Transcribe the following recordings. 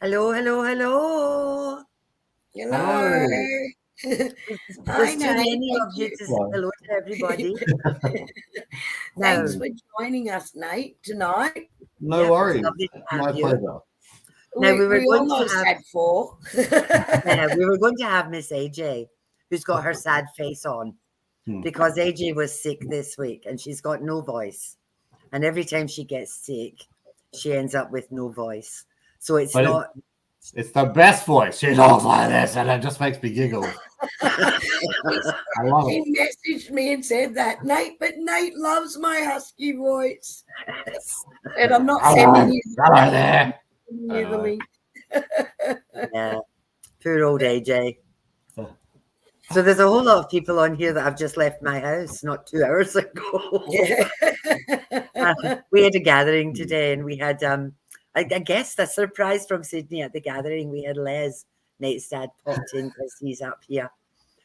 Hello, hello, hello. Hello. There's too many of you to say hello to everybody. Thanks for joining us, Nate, tonight. No worries. My pleasure. Now, we were going almost to have, had 4. we were going to have Miss AJ, who's got her sad face on, because AJ was sick this week and she's got no voice. And every time she gets sick, she ends up with no voice. So it's not. It's the best voice. She talks like this, and it just makes me giggle. I love it. He messaged me and said that, Nate, but Nate loves my husky voice. And I'm not sending you. Hello there. The link. Yeah, poor old AJ. So there's a whole lot of people on here that have just left my house not 2 hours ago. Yeah. We had a gathering today, and we had I guess a surprise from Sydney at the gathering. We had Les, Nate's dad, popped in because he's up here.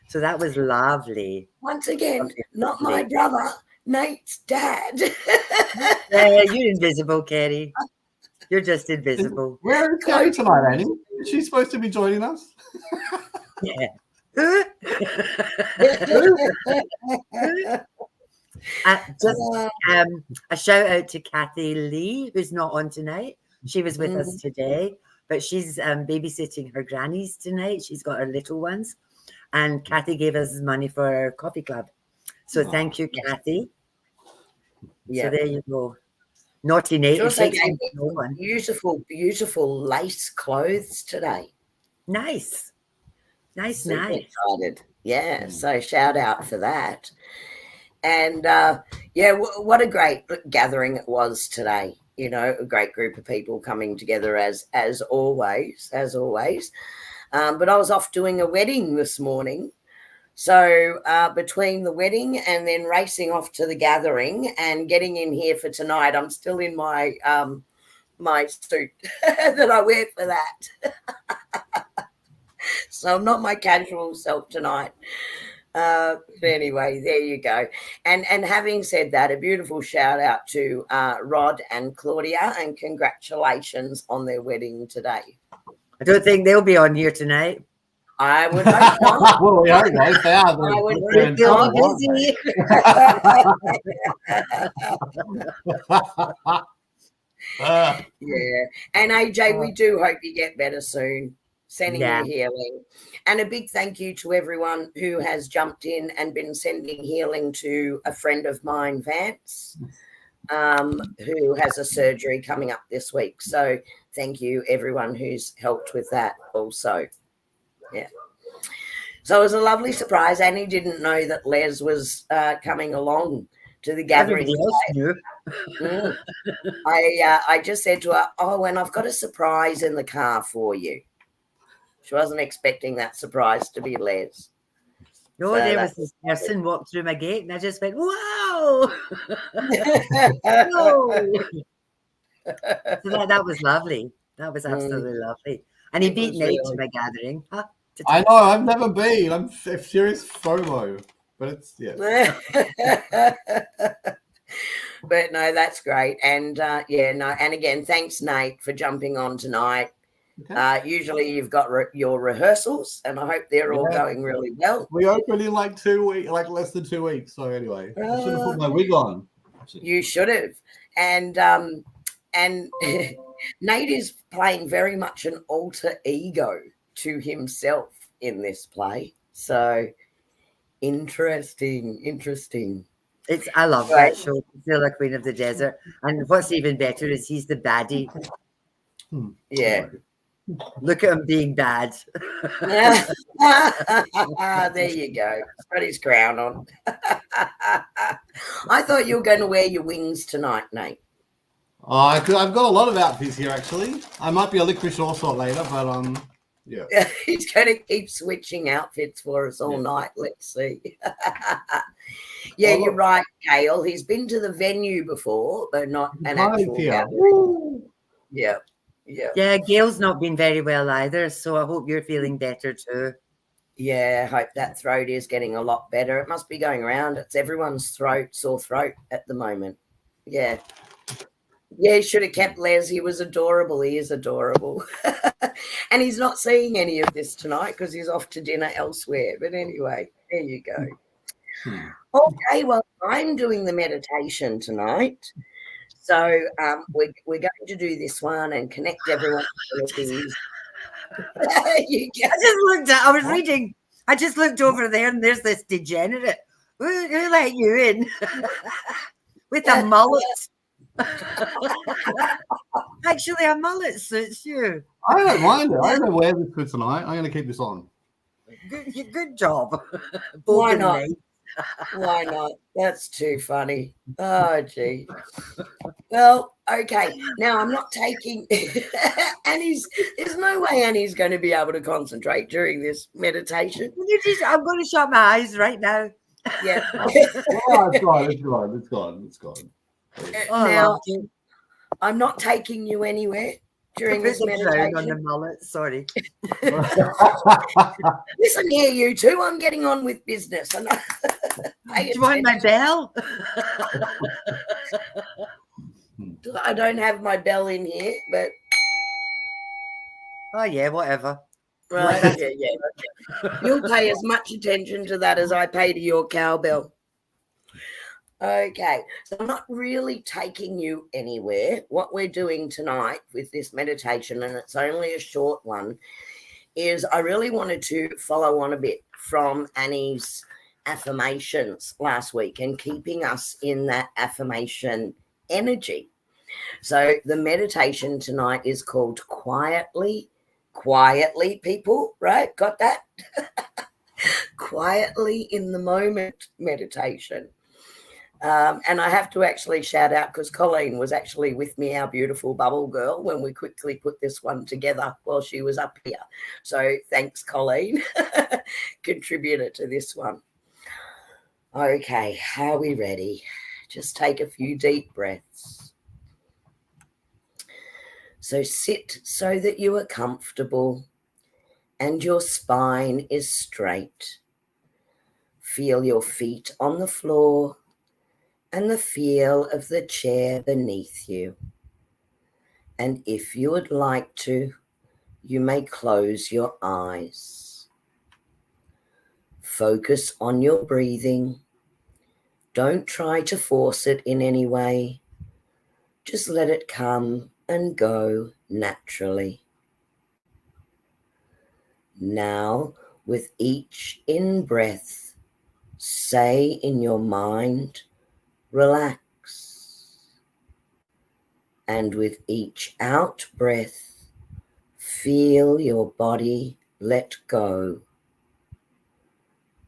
So that was lovely. Once again, not my brother, Nate's dad. Yeah, you're invisible, Kerrie. You're just invisible. Where is Kerrie tonight, Annie? Is she supposed to be joining us? Yeah. Just a shout out to Kathy Lee, who's not on tonight. She was with us today, but she's babysitting her grannies tonight. She's got her little ones, and Kathy gave us money for our coffee club. So thank you, Kathy. Yeah. So there you go. Naughty Nate. She also gave me beautiful, beautiful lace clothes today. Nice. Nice. Excited. Yeah. So shout out for that. And what a great gathering it was today. You know, a great group of people coming together as always. But I was off doing a wedding this morning. So between the wedding and then racing off to the gathering and getting in here for tonight, I'm still in my my suit that I wear for that. So I'm not my casual self tonight. But anyway, there you go. And having said that, a beautiful shout out to Rod and Claudia, and congratulations on their wedding today. I don't think they'll be on here tonight. I would hope not. Well, we hope they found I would They're hope not. busy. Yeah. And AJ, we do hope you get better soon. Sending Yeah. you healing. And a big thank you to everyone who has jumped in and been sending healing to a friend of mine, Vance, who has a surgery coming up this week. So thank you, everyone who's helped with that also. Yeah. So it was a lovely surprise. Annie didn't know that Les was coming along to the gathering. Everybody else knew. I just said to her, "Oh, and I've got a surprise in the car for you." She wasn't expecting that surprise to be Les. No, So there was this person walked through my gate, and I just went, "Wow!" No. So that was lovely. That was absolutely lovely. And he It beat was Nate to really- my gathering. Huh? I know, I've never been. I'm serious FOMO. But it's, yeah. But no, that's great. And yeah, no. And again, thanks, Nate, for jumping on tonight. Okay. Usually you've got your rehearsals, and I hope they're all going really well. We opened in like 2 weeks, like less than 2 weeks. So anyway, I should have put my wig on. You should have. And Nate is playing very much an alter ego to himself in this play. So interesting. I love that show, Zilla, Queen of the Desert. And what's even better is he's the baddie. Yeah. Look at him being bad. There you go. He's got his crown on. I thought you were going to wear your wings tonight, Nate. I've got a lot of outfits here, actually. I might be a licorice all sort later, but yeah. He's going to keep switching outfits for us all night. Let's see. Yeah, you're right, Gail. He's been to the venue before, but not an actual gathering. Yeah. Yeah, Gail's not been very well either, so I hope you're feeling better too. Yeah, I hope that throat is getting a lot better. It must be going around. It's everyone's sore throat at the moment. Yeah. Yeah, he should have kept Les. He was adorable. He is adorable. And he's not seeing any of this tonight because he's off to dinner elsewhere. But anyway, there you go. Okay, well, I'm doing the meditation tonight. So we're going to do this one and connect everyone to things. I was reading. I just looked over there and there's this degenerate. Who let you in? With a mullet. Actually, a mullet suits you. I don't mind it. I don't wear this for tonight. I'm going to keep this on. Good job. Why not? Why not? That's too funny. Oh, gee. Well, okay. Now I'm not taking there's no way Annie's going to be able to concentrate during this meditation. I'm going to shut my eyes right now. Yeah. It's gone. Now, I'm not taking you anywhere during this meditation. On the mullet, sorry. Listen here, you two. I'm getting on with business. Do you want my bell? I don't have my bell in here, but oh yeah, whatever. Right, yeah. You'll pay as much attention to that as I pay to your cowbell. Okay, so I'm not really taking you anywhere. What we're doing tonight with this meditation, and it's only a short one, is I really wanted to follow on a bit from Annie's affirmations last week and keeping us in that affirmation energy. So the meditation tonight is called Quietly, people, right? Got that? Quietly in the moment meditation. And I have to actually shout out because Colleen was actually with me, our beautiful bubble girl, when we quickly put this one together while she was up here. So thanks, Colleen, contributor to this one. Okay, are we ready? Just take a few deep breaths. So sit so that you are comfortable and your spine is straight. Feel your feet on the floor and the feel of the chair beneath you. And if you would like to, you may close your eyes. focus on your breathing. Don't try to force it in any way. Just let it come and go naturally. Now, with each in-breath, say in your mind, relax. And with each out-breath, feel your body let go.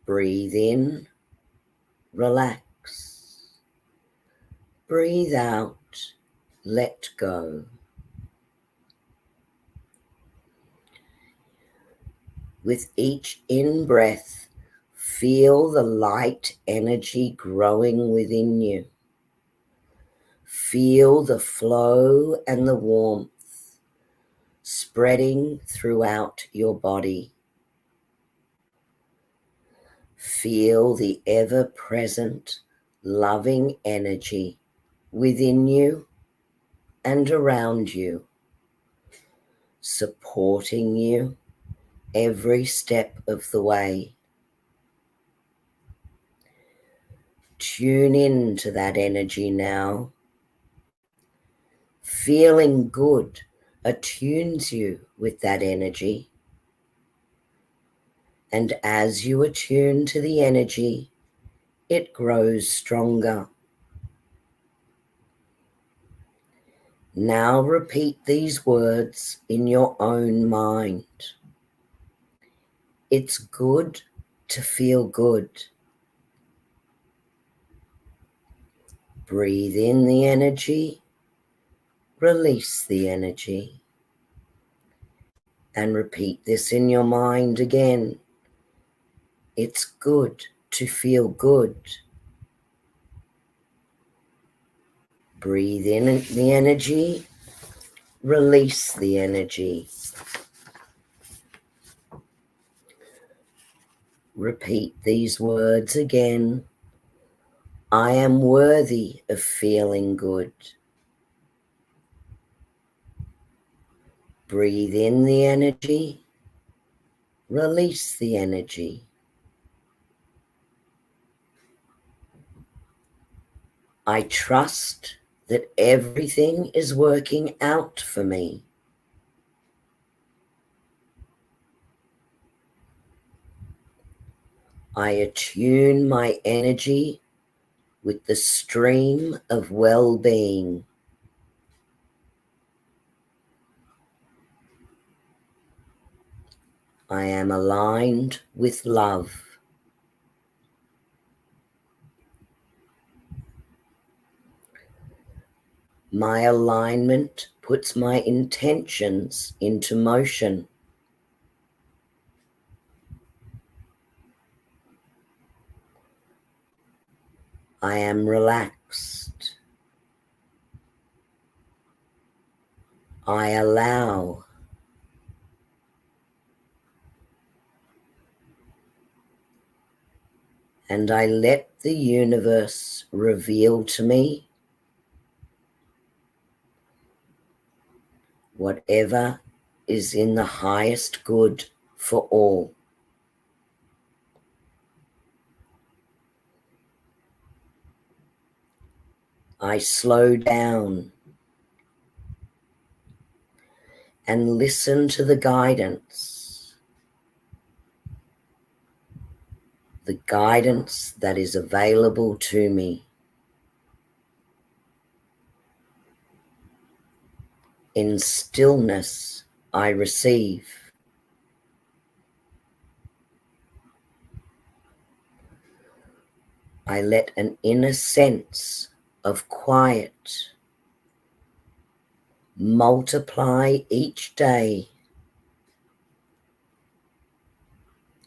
Breathe in, relax. Breathe out, let go. With each in-breath, feel the light energy growing within you. Feel the flow and the warmth spreading throughout your body. Feel the ever-present, loving energy within you and around you, supporting you every step of the way. Tune in to that energy now. Feeling good attunes you with that energy. And as you attune to the energy, it grows stronger. Now repeat these words in your own mind. It's good to feel good. Breathe in the energy, release the energy. And repeat this in your mind again. It's good to feel good. Breathe in the energy, release the energy. Repeat these words again. I am worthy of feeling good. Breathe in the energy, release the energy. I trust that everything is working out for me. I attune my energy with the stream of well-being. I am aligned with love. My alignment puts my intentions into motion. I am relaxed. I allow. And I let the universe reveal to me whatever is in the highest good for all. I slow down and listen to the guidance that is available to me. In stillness, I receive. I let an inner sense of quiet multiply each day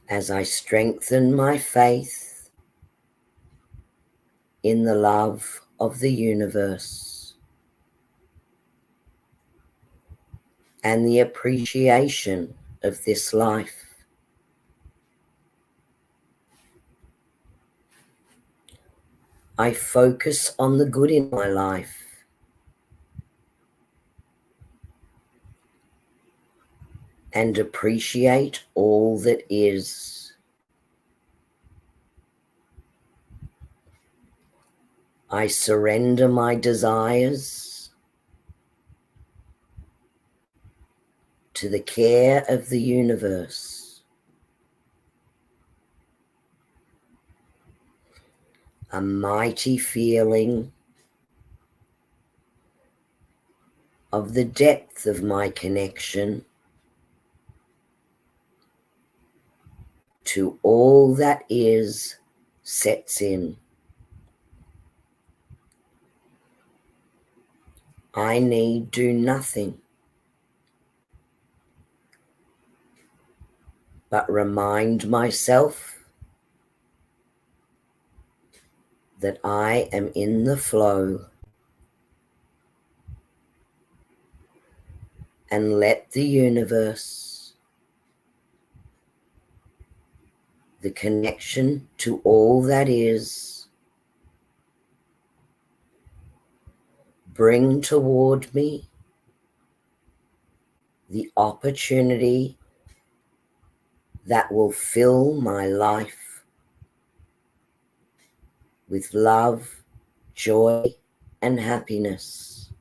as I strengthen my faith in the love of the universe and the appreciation of this life. I focus on the good in my life and appreciate all that is. I surrender my desires to the care of the universe. A mighty feeling of the depth of my connection to all that is sets in. I need do nothing but remind myself that I am in the flow and let the universe, the connection to all that is, bring toward me the opportunity that will fill my life with love, joy, and happiness.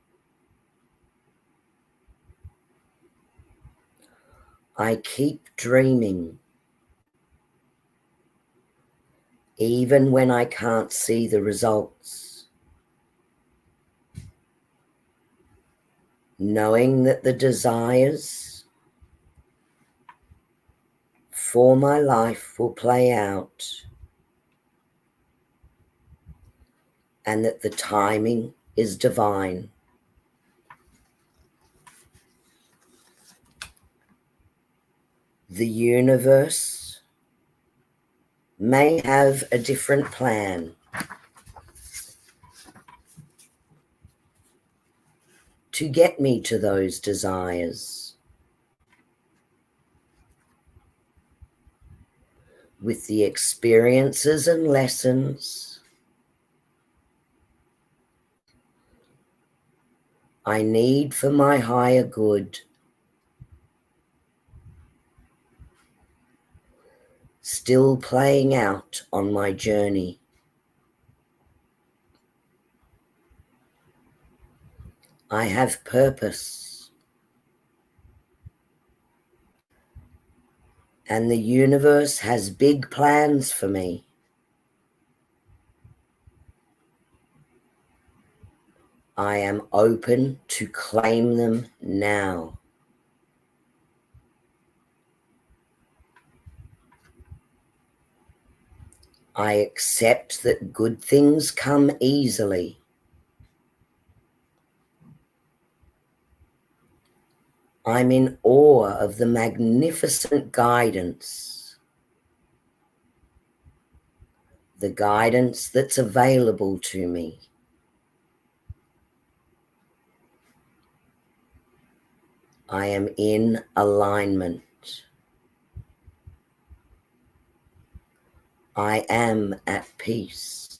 I keep dreaming, even when I can't see the results, knowing that the desires for my life will play out and that the timing is divine. The universe may have a different plan to get me to those desires with the experiences and lessons I need for my higher good. Still playing out on my journey. I have purpose, and the universe has big plans for me. I am open to claim them now. I accept that good things come easily. I'm in awe of the magnificent guidance, the guidance that's available to me. I am in alignment. I am at peace.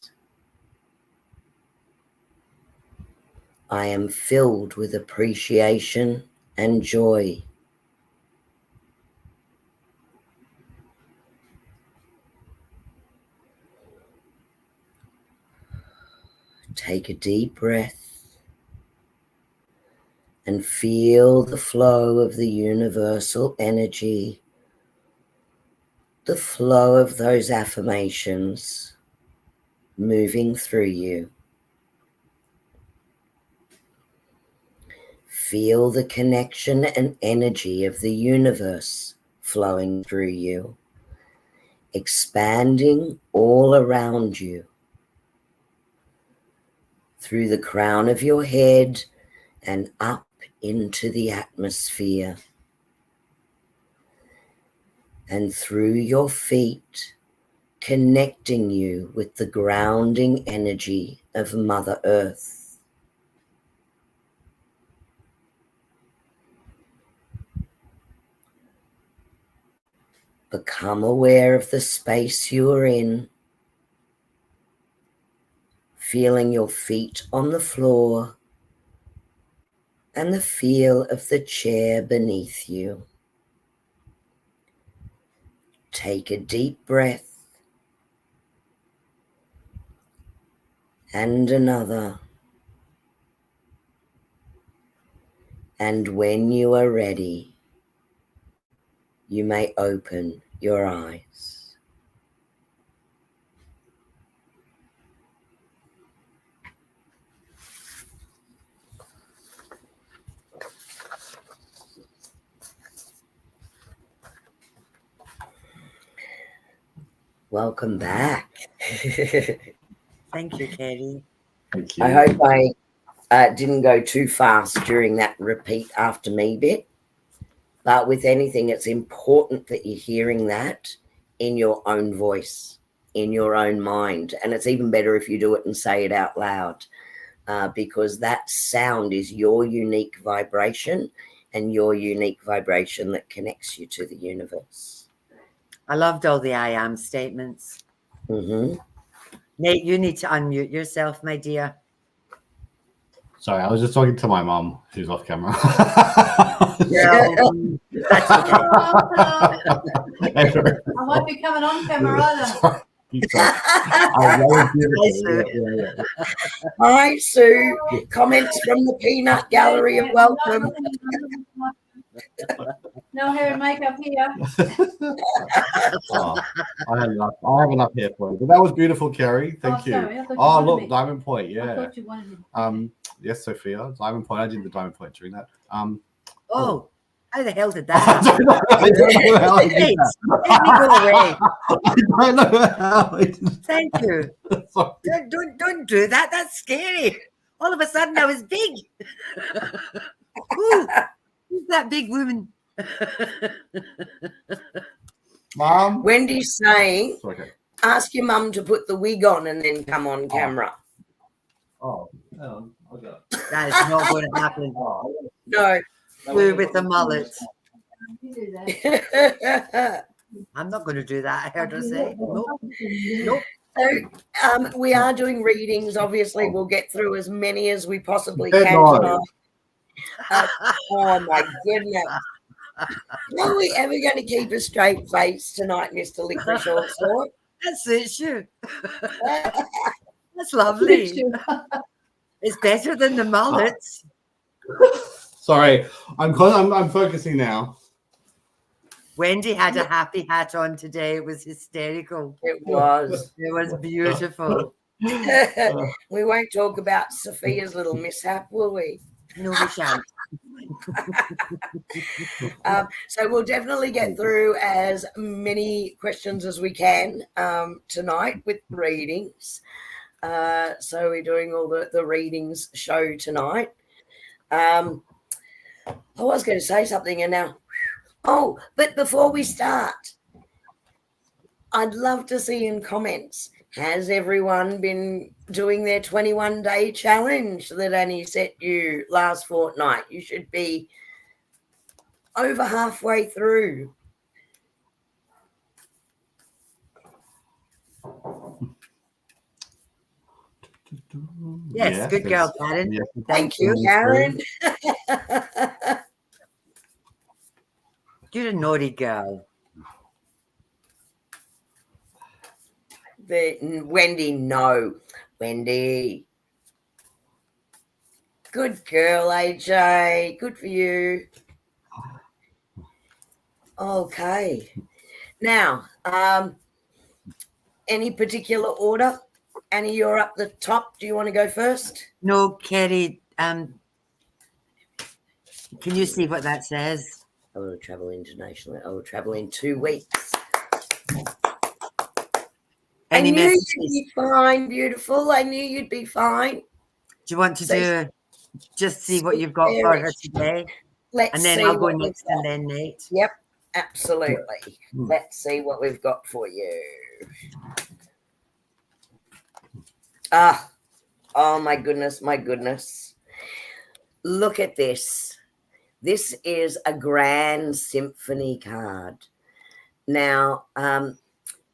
I am filled with appreciation and joy. Take a deep breath and feel the flow of the universal energy, the flow of those affirmations moving through you. Feel the connection and energy of the universe flowing through you, expanding all around you, through the crown of your head and up into the atmosphere, and through your feet, connecting you with the grounding energy of Mother Earth. Become aware of the space you are in, feeling your feet on the floor and the feel of the chair beneath you. Take a deep breath and another. And when you are ready, you may open your eyes. Welcome back. Thank you, Kerrie. Thank you. I hope I didn't go too fast during that repeat after me bit. But with anything, it's important that you're hearing that in your own voice, in your own mind. And it's even better if you do it and say it out loud, because that sound is your unique vibration and your unique vibration that connects you to the universe. I loved all the I am statements. Mm-hmm. Nate, you need to unmute yourself, my dear. Sorry, I was just talking to my mum, who's off camera. Girl, that's okay. I won't be coming on camera either. Hi, Sue. Comments from the Peanut Gallery of welcome. No hair and makeup here. Oh, I have enough here for you. But that was beautiful, Kerrie. Thank you. Sorry, I thought you Oh, wanted look, me. diamond point. I Yeah. thought you wanted me. Yes, Sophia. Diamond point. I did the diamond point during that. Oh, how the hell did I that happen? don't know how I did Nate, that. let me go away. I don't know how I did that. Thank you. Sorry. Don't do that. That's scary. All of a sudden, I was big. Ooh, who's that big woman? Mom. Wendy's saying, Okay. ask your mum to put the wig on and then come on camera. Oh, okay. That is not going to happen. No. Blue with the mullet. You do that. I'm not going to do that. I heard her say. Nope. Nope. So we are doing readings. Obviously, we'll get through as many as we possibly Good can Lord. tonight. Oh my goodness. Are we ever going to keep a straight face tonight, Mr. Licorice Allsort? That suits you. That's lovely. It's better than the mullets. Sorry, I'm focusing now. Wendy had a happy hat on today. It was hysterical. It was. It was beautiful. We won't talk about Sophia's little mishap, will we? No, we shan't. So we'll definitely get through as many questions as we can tonight with readings. So we're doing all the readings show tonight. I was going to say something and now, but before we start, I'd love to see in comments, has everyone been doing their 21-day challenge that Annie set you last fortnight? You should be over halfway through. Yes, good girl, Karen. Yes. Thank you, Karen. You're a naughty girl. Wendy, no. Wendy. Good girl, AJ. Good for you. Okay. Now, any particular order? Annie, you're up the top. Do you want to go first? No, Kerrie, can you see what that says? I will travel internationally. I will travel in 2 weeks. Any I knew messages? you'd be fine, beautiful. I knew you'd be fine. Do you want to do just see what you've got for her today? Let's And then see I'll go what we've next and got. then Nate. Yep, absolutely. Let's see what we've got for you. Oh my goodness, my goodness. Look at this. This is a grand symphony card. Now,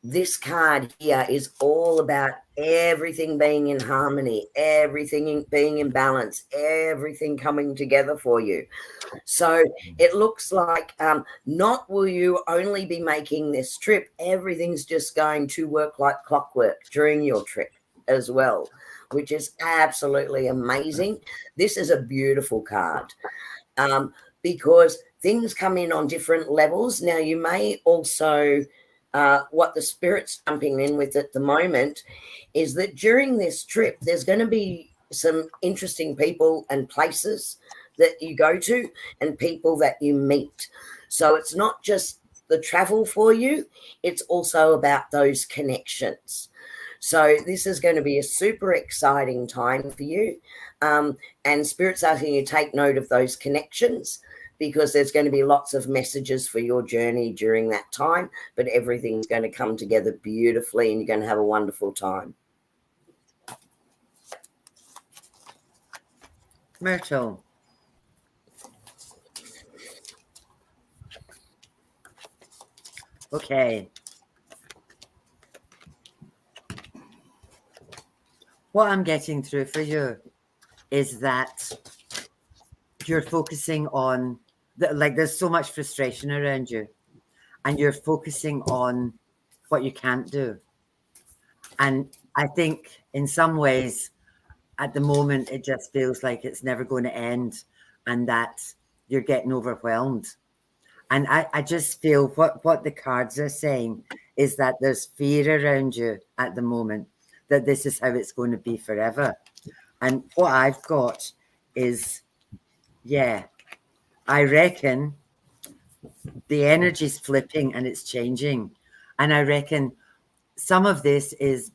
this card here is all about everything being in harmony, everything being in balance, everything coming together for you. So it looks like not will you only be making this trip, everything's just going to work like clockwork during your trip as well, which is absolutely amazing. This is a beautiful card because things come in on different levels. Now, you may also, what the Spirit's jumping in with at the moment is that during this trip, there's going to be some interesting people and places that you go to and people that you meet. So it's not just the travel for you, it's also about those connections. So this is going to be a super exciting time for you. And Spirit's asking you to take note of those connections because there's going to be lots of messages for your journey during that time, but everything's going to come together beautifully and you're going to have a wonderful time. Myrtle. Okay. What I'm getting through for you is that you're focusing on, like, there's so much frustration around you, and you're focusing on what you can't do. And I think in some ways, at the moment, it just feels like it's never going to end and that you're getting overwhelmed. And I just feel what the cards are saying is that there's fear around you at the moment, that this is how it's going to be forever. And what I've got is, yeah, I reckon the energy's flipping and it's changing. And I reckon some of this is,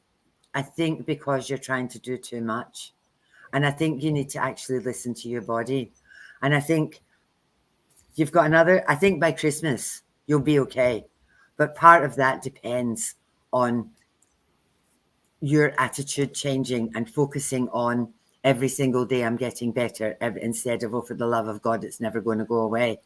I think, because you're trying to do too much. And I think you need to actually listen to your body. And I think you've got I think by Christmas, you'll be okay. But part of that depends on your attitude changing and focusing on every single day I'm getting better instead of, oh, for the love of God, it's never going to go away.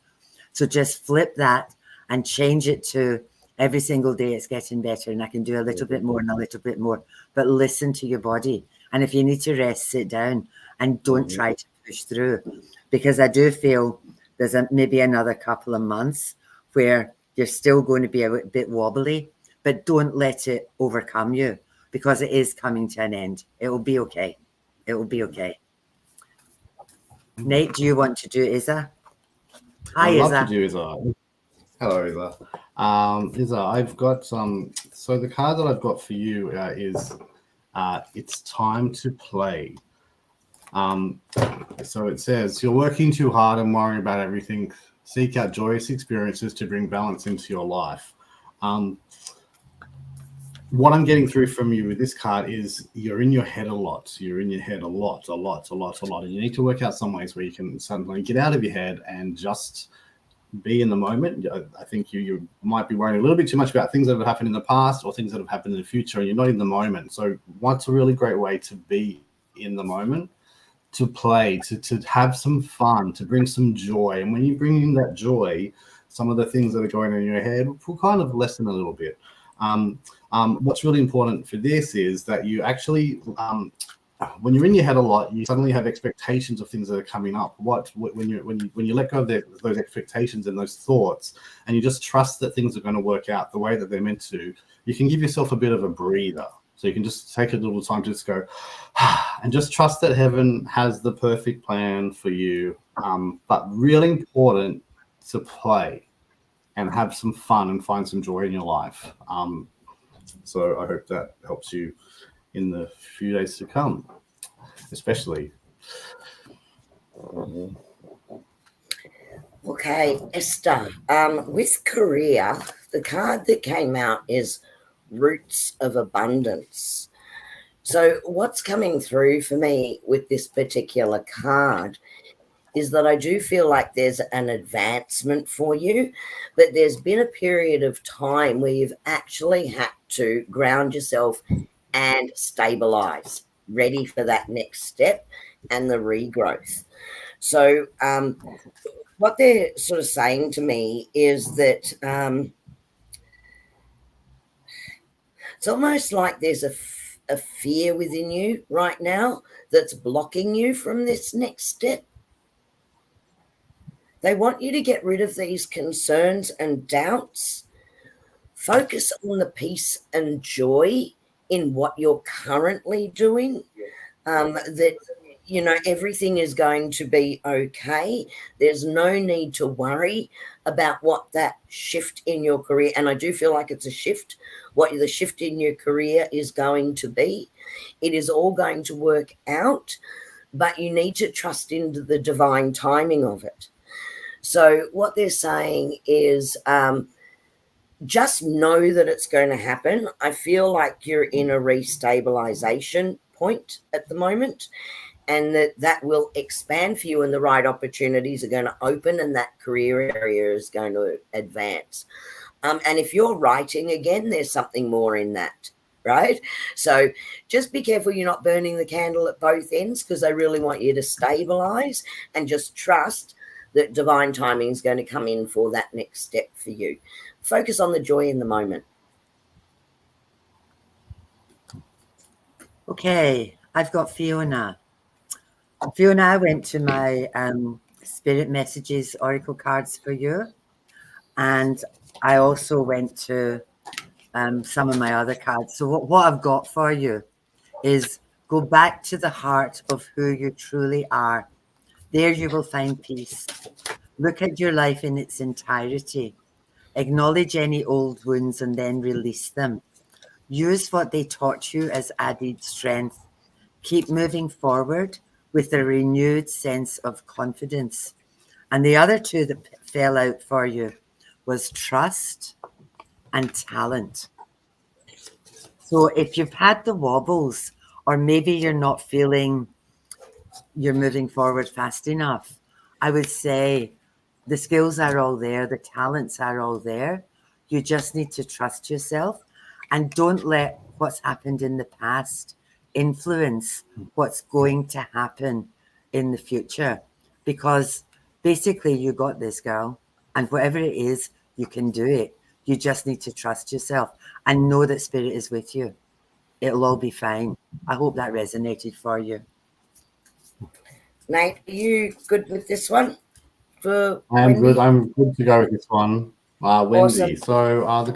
So just flip that and change it to every single day it's getting better and I can do a little bit more and a little bit more. But listen to your body. And if you need to rest, sit down and don't try to push through. Because I do feel there's maybe another couple of months where you're still going to be a bit wobbly, but don't let it overcome you because it is coming to an end. It will be okay. It will be okay. Nate, do you want to do Isa? Hi, I'd Isa. love to do Isa. Hello, Isa. Isa, I've got some. So the card that I've got for you is it's time to play. So it says, you're working too hard and worrying about everything. Seek out joyous experiences to bring balance into your life. What I'm getting through from you with this card is you're in your head a lot. You're in your head a lot. And you need to work out some ways where you can suddenly get out of your head and just be in the moment. I think you might be worrying a little bit too much about things that have happened in the past or things that have happened in the future, and you're not in the moment. So what's a really great way to be in the moment? To play, to have some fun, to bring some joy. And when you bring in that joy, some of the things that are going on in your head will kind of lessen a little bit. What's really important for this is that you actually, when you're in your head a lot, you suddenly have expectations of things that are coming up. When you let go of those expectations and those thoughts, and you just trust that things are going to work out the way that they're meant to, you can give yourself a bit of a breather. So you can just take a little time to just go and just trust that heaven has the perfect plan for you. But really important to play and have some fun and find some joy in your life. So I hope that helps you in the few days to come, especially. Okay, Esther, with career, the card that came out is Roots of Abundance. So what's coming through for me with this particular card is that I do feel like there's an advancement for you, but there's been a period of time where you've actually had to ground yourself and stabilize, ready for that next step and the regrowth. So what they're sort of saying to me is that it's almost like there's a fear within you right now that's blocking you from this next step. They want you to get rid of these concerns and doubts. Focus on the peace and joy in what you're currently doing, that, you know, everything is going to be okay. There's no need to worry about what that shift in your career, and I do feel like it's a shift, what the shift in your career is going to be. It is all going to work out, but you need to trust into the divine timing of it. So what they're saying is, just know that it's going to happen. I feel like you're in a restabilization point at the moment, and that will expand for you, and the right opportunities are going to open, and that career area is going to advance. And if you're writing again, there's something more in that, right? So just be careful you're not burning the candle at both ends, because I really want you to stabilize and just trust that divine timing is going to come in for that next step for you. Focus on the joy in the moment. Okay, I've got Fiona. Fiona, I went to my Spirit Messages Oracle cards for you. And I also went to some of my other cards. So what I've got for you is go back to the heart of who you truly are. There you will find peace. Look at your life in its entirety. Acknowledge any old wounds and then release them. Use what they taught you as added strength. Keep moving forward with a renewed sense of confidence. And the other two that fell out for you was trust and talent. So if you've had the wobbles, or maybe you're not feeling you're moving forward fast enough, I would say the skills are all there, the talents are all there. You just need to trust yourself, and don't let what's happened in the past influence what's going to happen in the future, because basically you got this, girl, and whatever it is, you can do it. You just need to trust yourself and know that Spirit is with you. It'll all be fine. I hope that resonated for you. Nate, are you good with this one? For I am Wendy? good. I'm good to go with this one, Wendy. Awesome. So the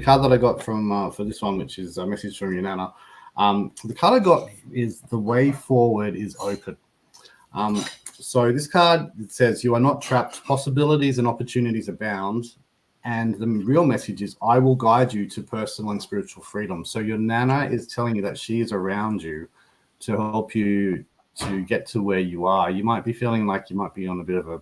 card that I got from for this one, which is a message from your Nana, the card I got is the way forward is open. So this card, it says you are not trapped. Possibilities and opportunities abound. And the real message is, I will guide you to personal and spiritual freedom. So your Nana is telling you that she is around you to help you to get to where you are. You might be feeling like you might be on a bit of a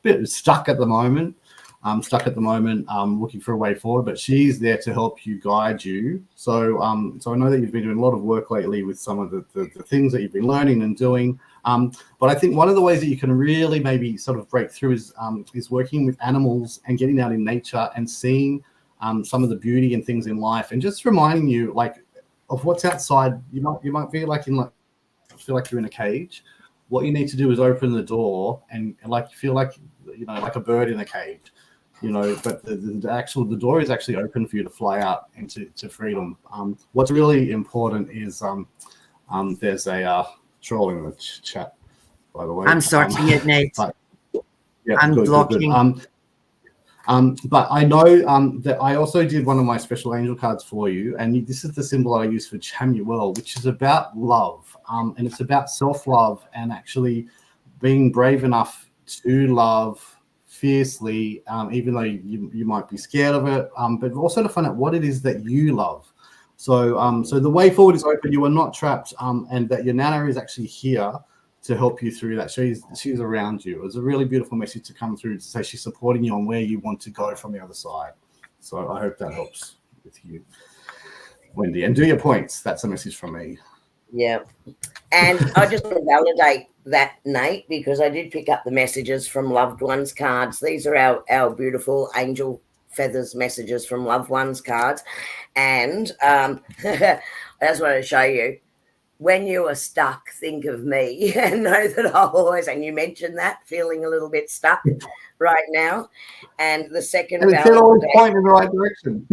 bit stuck at the moment. Looking for a way forward, but she's there to help you, guide you. So I know that you've been doing a lot of work lately with some of the things that you've been learning and doing. But I think one of the ways that you can really maybe sort of break through is working with animals and getting out in nature and seeing some of the beauty and things in life, and just reminding you like of what's outside. You might feel like you're in a cage. What you need to do is open the door and like feel like like a bird in a cage. But the door is actually open for you to fly out into freedom. What's really important is there's a troll in the chat, by the way. I'm sorting it, Nate. Yeah, I'm blocking. But I know that I also did one of my special angel cards for you, and this is the symbol I use for Chamuel, which is about love, and it's about self-love and actually being brave enough to love fiercely, even though you might be scared of it, but also to find out what it is that you love. So the way forward is open. You are not trapped, and that your Nana is actually here to help you through that. She's around you. It was a really beautiful message to come through to say she's supporting you on where you want to go from the other side. So I hope that helps with you, Wendy. And do your points. That's a message from me. Yeah. And I just want to validate that, Nate, because I did pick up the messages from loved ones cards. These are our beautiful angel feathers messages from loved ones cards. And I just want to show you, when you are stuck, think of me and know that I'll always, and you mentioned that, feeling a little bit stuck right now. And the second and it said always point in the right direction.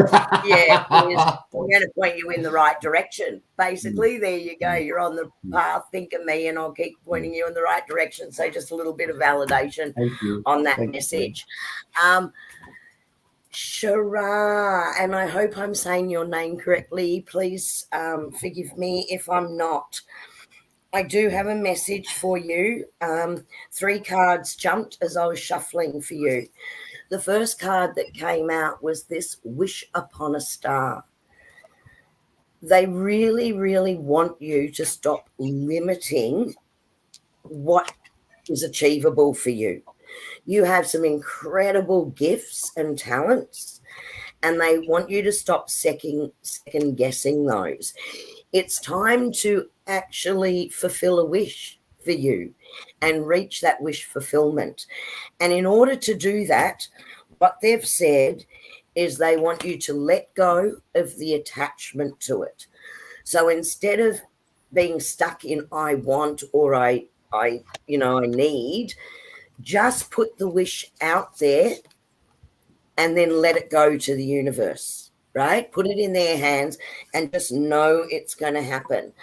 Yeah, I'm going to point you in the right direction. Basically, there you go. You're on the path. Think of me, and I'll keep pointing you in the right direction. So just a little bit of validation on that message. Shara, and I hope I'm saying your name correctly. Please forgive me if I'm not. I do have a message for you. 3 cards jumped as I was shuffling for you. The first card that came out was this Wish Upon a Star. They really, really want you to stop limiting what is achievable for you. You have some incredible gifts and talents, and they want you to stop second guessing those. It's time to actually fulfill a wish for you and reach that wish fulfillment. And in order to do that, what they've said is they want you to let go of the attachment to it. So instead of being stuck in I want or I need, just put the wish out there and then let it go to the universe, right? Put it in their hands and just know it's going to happen.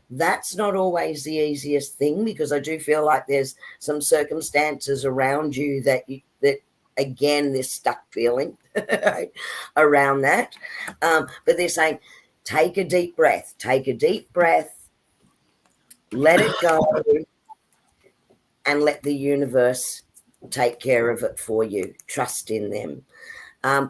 That's not always the easiest thing, because I do feel like there's some circumstances around you that again, this stuck feeling around that. But they're saying, take a deep breath, let it go, and let the universe take care of it for you. Trust in them.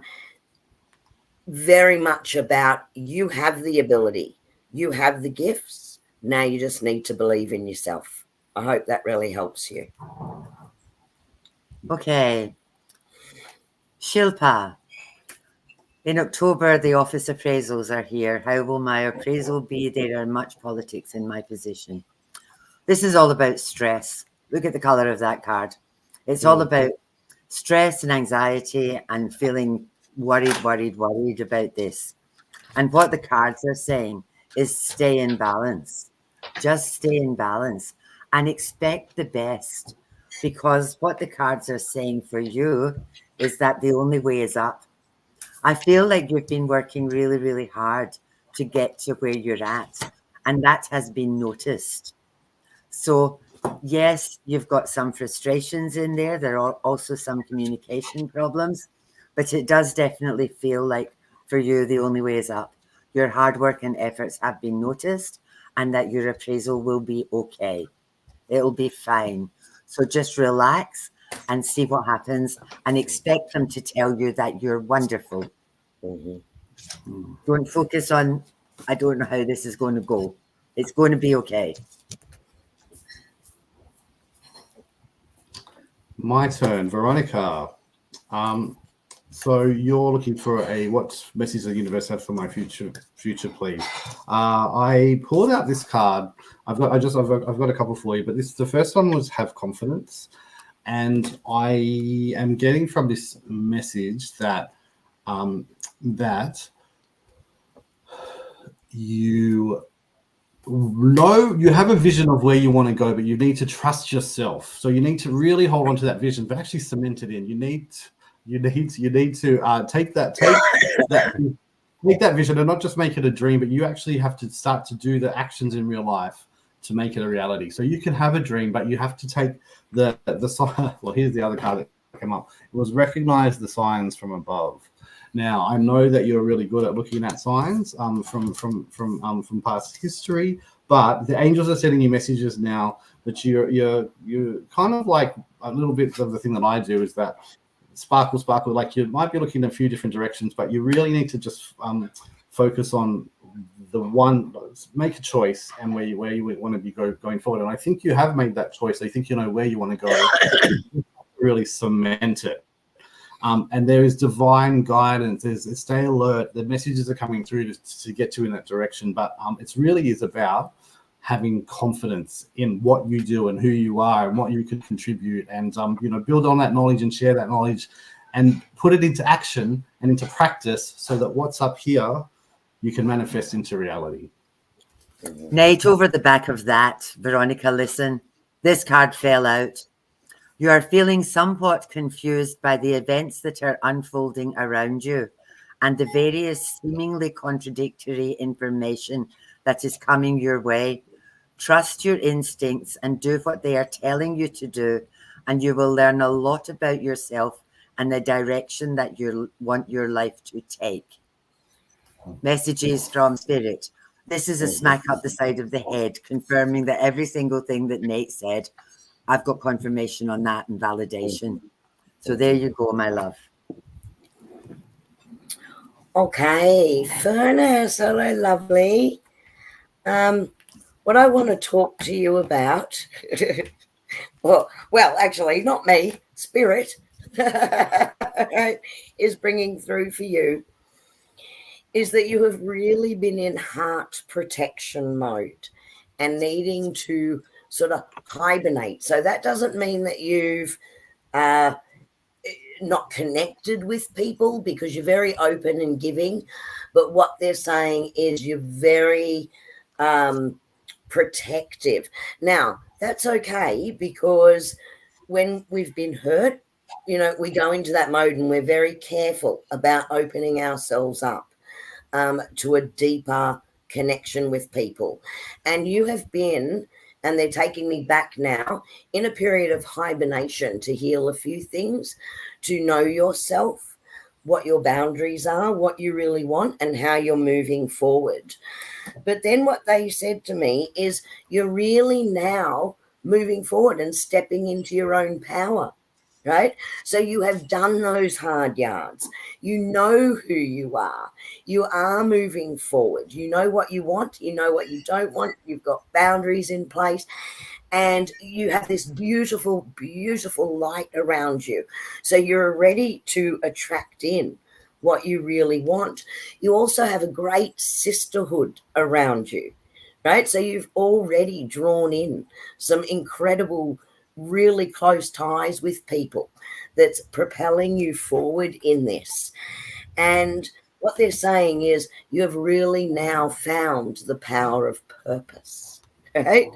Very much about, you have the ability, you have the gifts. Now you just need to believe in yourself. I hope that really helps you. Okay. Shilpa. In October, the office appraisals are here. How will my appraisal be? There are much politics in my position. This is all about stress. Look at the color of that card. It's all about stress and anxiety and feeling worried about this. And what the cards are saying is stay in balance. Just stay in balance and expect the best, because what the cards are saying for you is that the only way is up. I feel like you've been working really, really hard to get to where you're at, and that has been noticed. So yes, you've got some frustrations in there. There are also some communication problems, but it does definitely feel like for you, the only way is up. Your hard work and efforts have been noticed, and that your appraisal will be okay. It'll be fine. So just relax and see what happens, and expect them to tell you that you're wonderful. Don't focus on, I don't know how this is going to go. It's going to be okay. My turn, Veronica. So you're looking for what message does the universe have for my future, please? I pulled out this card. I've got a couple for you, but the first one was have confidence, and I am getting from this message that that you have a vision of where you want to go, but you need to trust yourself. So you need to really hold on to that vision, but actually cement it in. You need to take that vision and not just make it a dream, but you actually have to start to do the actions in real life to make it a reality. So you can have a dream, but you have to take the sign. Well, here's the other card that came up. It was recognize the signs from above. Now, I know that you're really good at looking at signs from past history, but the angels are sending you messages now that you're kind of like a little bit of the thing that I do is that sparkle, like you might be looking in a few different directions, but you really need to just focus on the one, make a choice and where you want to be going forward. And I think you have made that choice. I think you know where you want to go. Really cement it. And there is divine guidance. There's stay alert. The messages are coming through to get you in that direction. But it really is about having confidence in what you do and who you are and what you can contribute, and build on that knowledge and share that knowledge and put it into action and into practice so that what's up here you can manifest into reality. Nate, over the back of that, Veronica, listen, this card fell out. You are feeling somewhat confused by the events that are unfolding around you and the various seemingly contradictory information that is coming your way. Trust your instincts and do what they are telling you to do, and you will learn a lot about yourself and the direction that you want your life to take. Messages from Spirit. This is a smack up the side of the head, confirming that every single thing that Nate said, I've got confirmation on that and validation. So there you go, my love. Okay, Furnace, hello, lovely. What I want to talk to you about, well, actually, not me, Spirit, is bringing through for you, is that you have really been in heart protection mode and needing to sort of hibernate. So that doesn't mean that you've not connected with people, because you're very open and giving, but what they're saying is you're very protective. Now, that's okay, because when we've been hurt, you know, we go into that mode and we're very careful about opening ourselves up to a deeper connection with people. And you have been, and they're taking me back now, in a period of hibernation to heal a few things, to know yourself, what your boundaries are, what you really want, and how you're moving forward. But then what they said to me is you're really now moving forward and stepping into your own power, right? So you have done those hard yards. You know who you are. You are moving forward. You know what you want. You know what you don't want. You've got boundaries in place. And you have this beautiful, beautiful light around you. So you're ready to attract in what you really want. You also have a great sisterhood around you, right? So you've already drawn in some incredible, really close ties with people that's propelling you forward in this. And what they're saying is you have really now found the power of purpose, right?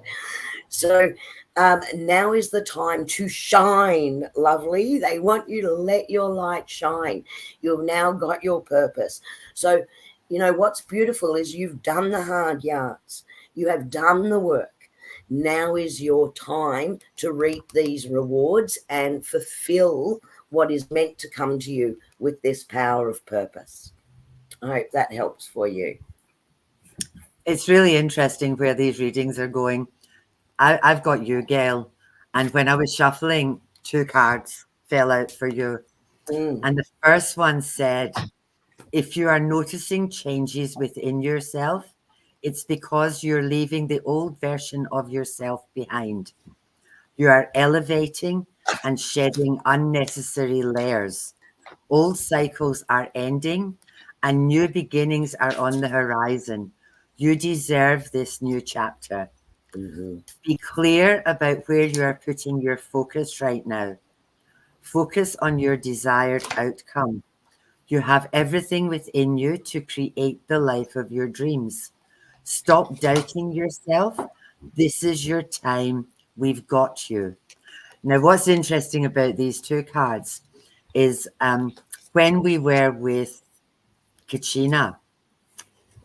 So now is the time to shine, lovely. They want you to let your light shine. You've now got your purpose. So, you know, what's beautiful is you've done the hard yards. You have done the work. Now is your time to reap these rewards and fulfill what is meant to come to you with this power of purpose. I hope that helps for you. It's really interesting where these readings are going. I've got you, Gail. And when I was shuffling, 2 cards fell out for you. And the first one said, if you are noticing changes within yourself, it's because you're leaving the old version of yourself behind. You are elevating and shedding unnecessary layers. Old cycles are ending and new beginnings are on the horizon. You deserve this new chapter. Be clear about where you are putting your focus right now. Focus on your desired outcome. You have everything within you to create the life of your dreams. Stop doubting yourself. This is your time. We've got you. Now, what's interesting about these 2 cards is when we were with Kachina,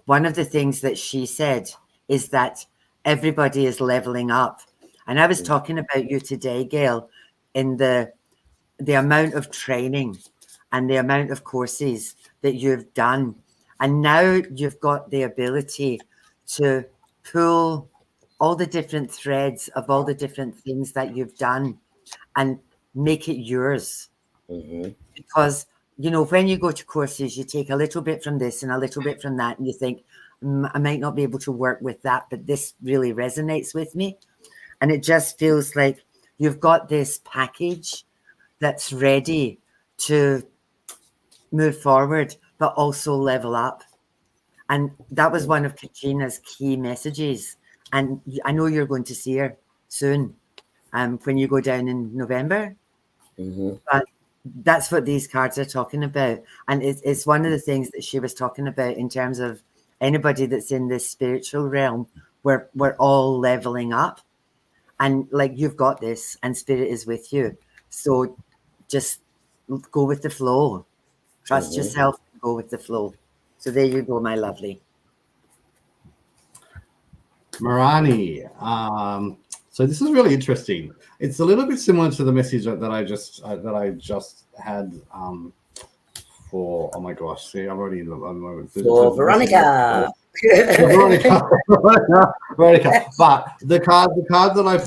one of the things that she said is that everybody is leveling up. And I was talking about you today, Gail, in the amount of training and the amount of courses that you've done. And now you've got the ability to pull all the different threads of all the different things that you've done and make it yours. Because, you know, when you go to courses, you take a little bit from this and a little bit from that, and you think, I might not be able to work with that, but this really resonates with me. And it just feels like you've got this package that's ready to move forward, but also level up. And that was one of Katrina's key messages. And I know you're going to see her soon when you go down in November. But that's what these cards are talking about. And it's one of the things that she was talking about in terms of anybody that's in this spiritual realm, we're all leveling up. And like, you've got this, and Spirit is with you. So just go with the flow. Trust yourself, go with the flow. So there you go, my lovely. Marani, So this is really interesting. It's a little bit similar to the message that I just had for, oh my gosh, see, I'm already in the moment. For Veronica. Veronica. Veronica. But the card that I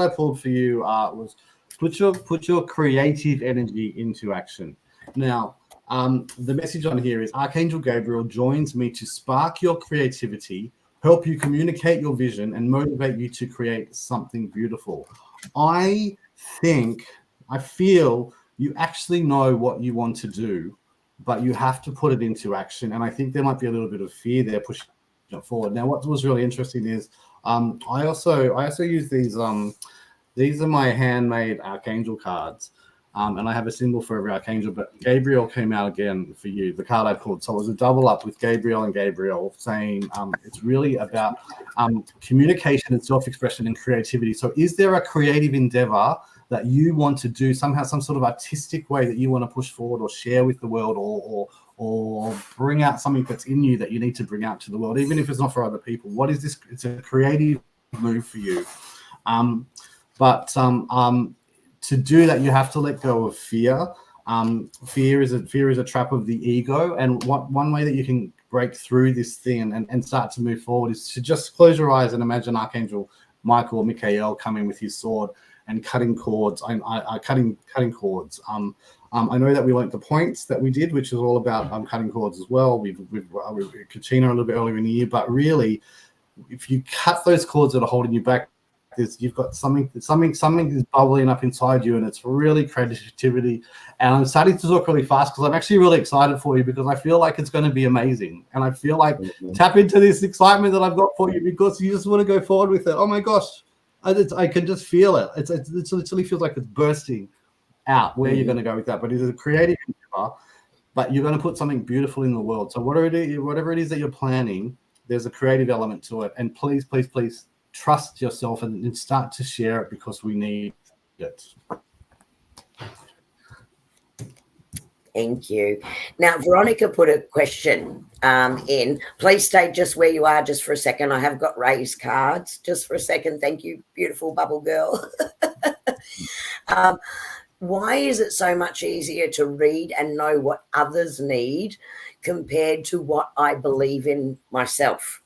pulled for you was put your creative energy into action. Now, the message on here is Archangel Gabriel joins me to spark your creativity, help you communicate your vision, and motivate you to create something beautiful. I feel you actually know what you want to do, but you have to put it into action. And I think there might be a little bit of fear there pushing it forward. Now, what was really interesting is I also use these. These are my handmade Archangel cards. And I have a symbol for every Archangel, but Gabriel came out again for you, the card I pulled. So it was a double up with Gabriel and Gabriel saying it's really about communication and self-expression and creativity. So is there a creative endeavor that you want to do somehow, some sort of artistic way that you want to push forward or share with the world, or bring out something that's in you that you need to bring out to the world, even if it's not for other people? What is this? It's a creative move for you. To do that, you have to let go of fear. Fear is a trap of the ego, and one way that you can break through this thing and start to move forward is to just close your eyes and imagine Archangel Michael or Michael coming with his sword and cutting cords. Cutting cords. I know that we learned the points that we did, which is all about cutting cords as well. We've Katrina a little bit earlier in the year, but really, if you cut those cords that are holding you back, you've got something is bubbling up inside you, and it's really creativity. And I'm starting to talk really fast because I'm actually really excited for you, because I feel like it's going to be amazing, and I feel like tap into this excitement that I've got for you, because you just want to go forward with it. Oh my gosh, I can just feel it. It literally feels like it's bursting out where you're going to go with that. But it's a creative endeavor, but you're going to put something beautiful in the world. So whatever it is that you're planning, there's a creative element to it. And please, please, please, trust yourself and start to share it, because we need it. Thank you. Now, Veronica put a question in. Please stay just where you are just for a second. I have got raised cards just for a second. Thank you, beautiful bubble girl. Why is it so much easier to read and know what others need compared to what I believe in myself?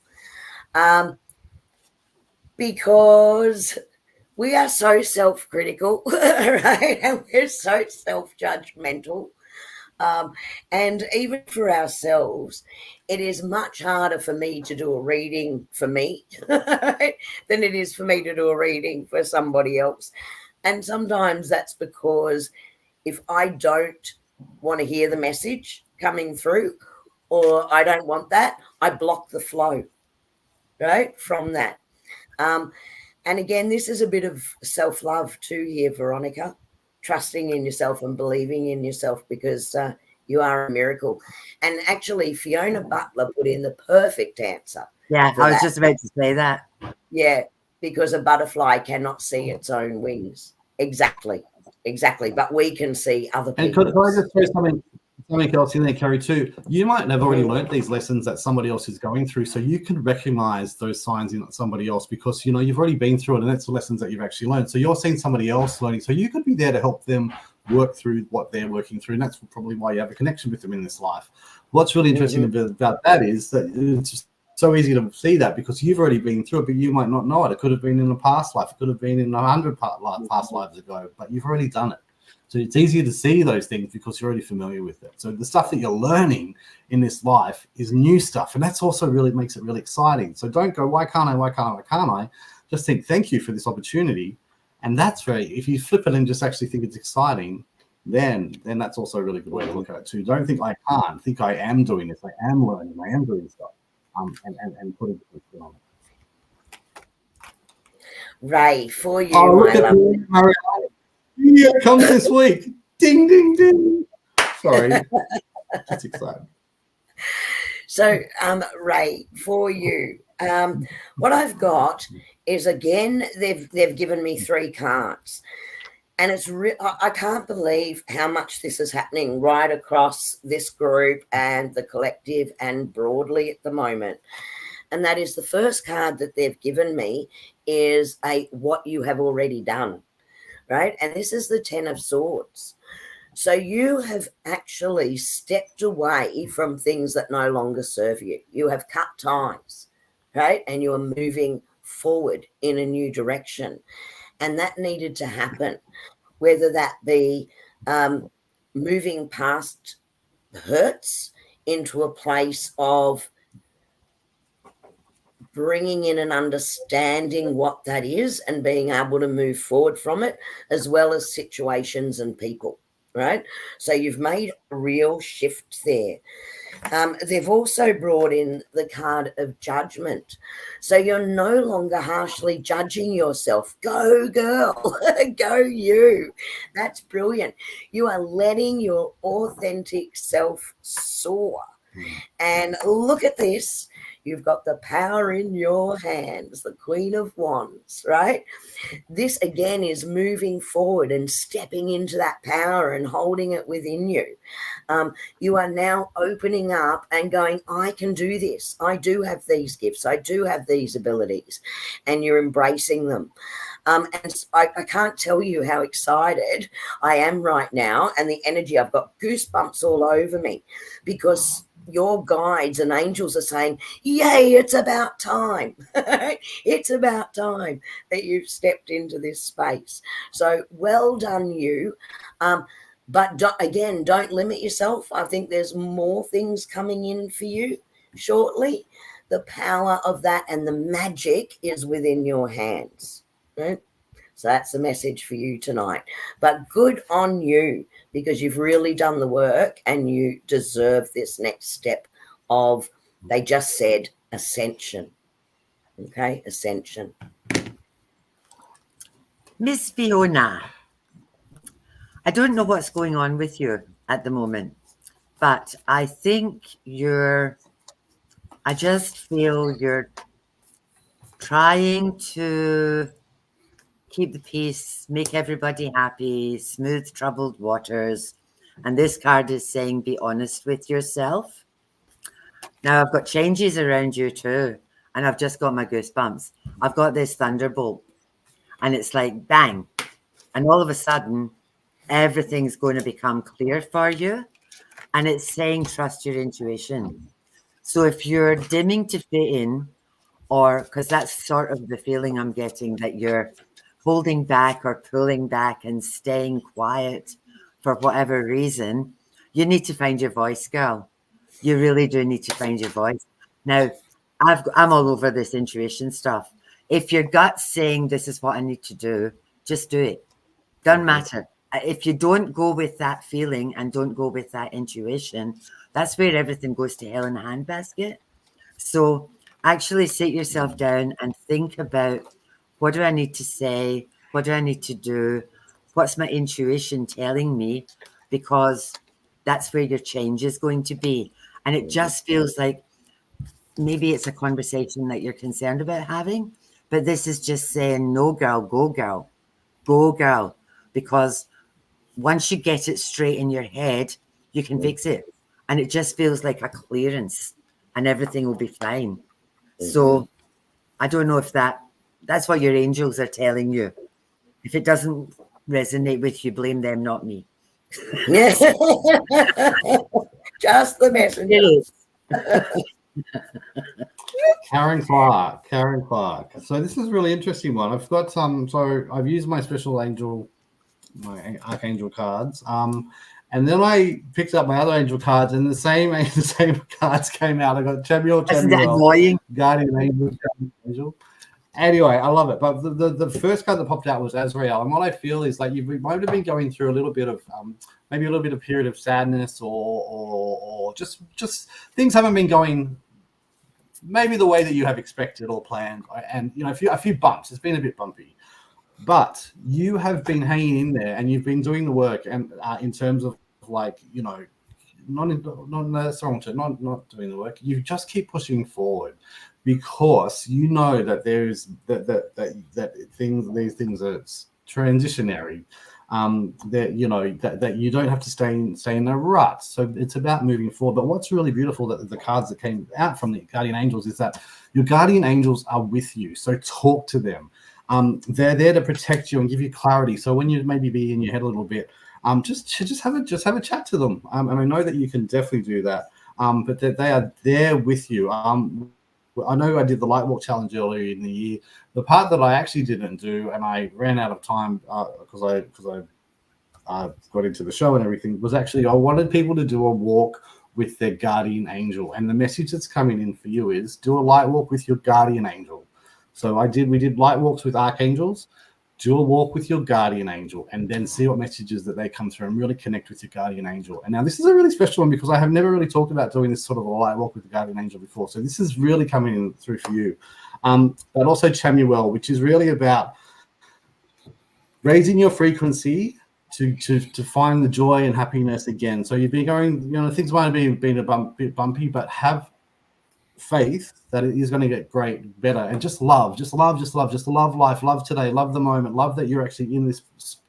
Because we are so self-critical, right? And we're so self-judgmental. And even for ourselves, it is much harder for me to do a reading for me right, than it is for me to do a reading for somebody else. And sometimes that's because if I don't want to hear the message coming through, or I don't want that, I block the flow, right, from that. And again, this is a bit of self-love too here, Veronica, trusting in yourself and believing in yourself, because you are a miracle. And actually, Fiona Butler put in the perfect answer. Yeah, I was just about to say that. Yeah, because a butterfly cannot see its own wings. Exactly. But we can see other people. And could I just throw something else in there, Kerrie, too? You might have already learned these lessons that somebody else is going through, so you can recognize those signs in somebody else, because you've already been through it, and that's the lessons that you've actually learned. So you're seeing somebody else learning, so you could be there to help them work through what they're working through, and that's probably why you have a connection with them in this life. What's really interesting about that is that it's just so easy to see that, because you've already been through it, but you might not know it. It could have been in a past life. It could have been in 100 past lives ago, but you've already done it. So it's easier to see those things because you're already familiar with it. So the stuff that you're learning in this life is new stuff, and that's also really makes it really exciting. So don't go, why can't I? Just think, thank you for this opportunity. And that's if you flip it and just actually think it's exciting, then that's also a really good way to look at it too. Don't think I can't. Think I am doing this. I am learning. I am doing stuff. And put it on it. Ray, for you, my love. Here it comes this week. Ding, ding, ding. Sorry. That's exciting. So, Ray, for you, what I've got is, again, they've given me 3 cards. And it's I can't believe how much this is happening right across this group and the collective and broadly at the moment. And that is the first card that they've given me is what you have already done, right? And this is the 10 of Swords. So you have actually stepped away from things that no longer serve you. You have cut ties, right? And you are moving forward in a new direction. And that needed to happen, whether that be moving past hurts into a place of bringing in and understanding what that is and being able to move forward from it, as well as situations and people, right? So you've made a real shift there. They've also brought in the card of Judgment. So you're no longer harshly judging yourself. Go, girl. Go, you. That's brilliant. You are letting your authentic self soar. And look at this. You've got the power in your hands, the Queen of Wands, right? This, again, is moving forward and stepping into that power and holding it within you. You are now opening up and going, I can do this. I do have these gifts. I do have these abilities. And you're embracing them. And I can't tell you how excited I am right now. And the energy, I've got goosebumps all over me, because your guides and angels are saying, yay, it's about time. It's about time that you've stepped into this space. So well done, you. But again, don't limit yourself. I think there's more things coming in for you shortly. The power of that and the magic is within your hands, right? So that's the message for you tonight. But good on you, because you've really done the work and you deserve this next step of, they just said, ascension. Okay, ascension. Miss Fiona, I don't know what's going on with you at the moment, but I think I just feel you're trying to keep the peace, make everybody happy, smooth troubled waters. And this card is saying, be honest with yourself. Now I've got changes around you too. And I've just got my goosebumps. I've got this thunderbolt and it's like bang. And all of a sudden, everything's going to become clear for you. And it's saying, trust your intuition. So if you're dimming to fit in, or because that's sort of the feeling I'm getting, that you're holding back or pulling back and staying quiet for whatever reason, you need to find your voice, girl. You really do need to find your voice. Now, I'm all over this intuition stuff. If your gut's saying this is what I need to do, just do it. Doesn't matter. If you don't go with that feeling and don't go with that intuition, that's where everything goes to hell in a handbasket. So actually sit yourself down and think about, what do I need to say? What do I need to do? What's my intuition telling me? Because that's where your change is going to be. And it just feels like maybe it's a conversation that you're concerned about having, but this is just saying, no, girl, go, girl, go, girl. Because once you get it straight in your head, you can fix it. And it just feels like a clearance and everything will be fine. So I don't know if that's what your angels are telling you. If it doesn't resonate with you, blame them, not me. Yes. Just the messenger. Karen Clark. So this is a really interesting one. I've got so I've used my special angel, my archangel cards, and then I picked up my other angel cards, and the same cards came out. I got Chamuel, Guardian Angel. Anyway, I love it. But the first card that popped out was Azrael, and what I feel is like you might have been going through a little bit of maybe a little bit of period of sadness, or just things haven't been going maybe the way that you have expected or planned, and a few bumps. It's been a bit bumpy, but you have been hanging in there and you've been doing the work, and in terms of not doing the work, you just keep pushing forward, because you know that there's that these things are transitionary. that you know that you don't have to stay in a rut. So it's about moving forward. But what's really beautiful, that the cards that came out from the guardian angels, is that your guardian angels are with you. So talk to them. They're there to protect you and give you clarity. So when you maybe be in your head a little bit, just have a chat to them. And I know that you can definitely do that. But that they are there with you. I know I did the light walk challenge earlier in the year. The part that I actually didn't do, and I ran out of time because I got into the show and everything, was actually I wanted people to do a walk with their guardian angel. And the message that's coming in for you is do a light walk with your guardian angel. So we did light walks with archangels. Do a walk with your guardian angel and then see what messages that they come through and really connect with your guardian angel. And now this is a really special one because I have never really talked about doing this sort of a light walk with the guardian angel before. So this is really coming in through for you. But also Chamuel, which is really about raising your frequency to find the joy and happiness again. So you've been going, you know, things might have been a bit bumpy, but have faith that it is going to get better, and just love life, love today, love the moment, love that you're actually in this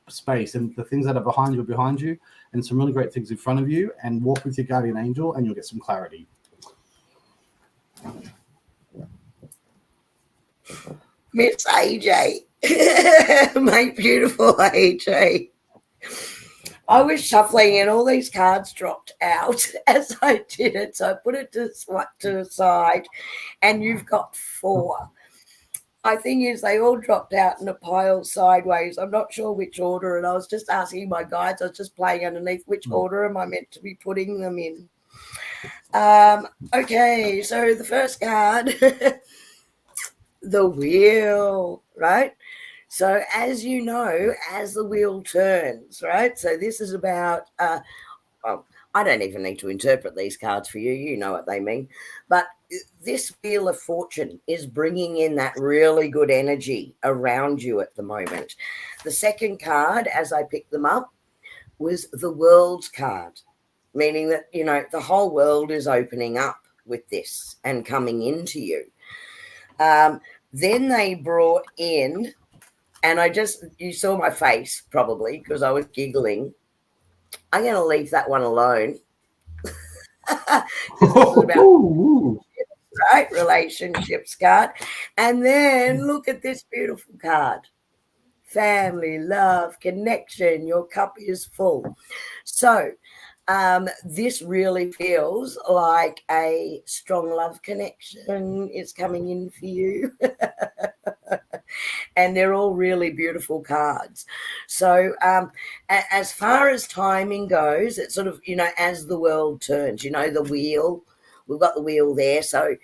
space, and the things that are behind you, and some really great things in front of you, and walk with your guardian angel and you'll get some clarity. Miss AJ, my beautiful AJ. I was shuffling and all these cards dropped out as I did it. So I put it to the side, and you've got 4. My thing is they all dropped out in a pile sideways. I'm not sure which order, and I was just asking my guides. I was just playing underneath which order am I meant to be putting them in. Okay, so the first card, the wheel, right? So as you know, as the wheel turns, right? So this is about, well, I don't even need to interpret these cards for you. You know what they mean. But this Wheel of Fortune is bringing in that really good energy around you at the moment. The second card, as I picked them up, was the World card, meaning that, you know, the whole world is opening up with this and coming into you. Then they brought in, and you saw my face probably because I was giggling. I'm going to leave that one alone. This is about right relationships card. And then look at this beautiful card. Family, love, connection. Your cup is full. So this really feels like a strong love connection is coming in for you. And they're all really beautiful cards. So as far as timing goes, it's sort of, you know, as the world turns, you know, the wheel, we've got the wheel there. So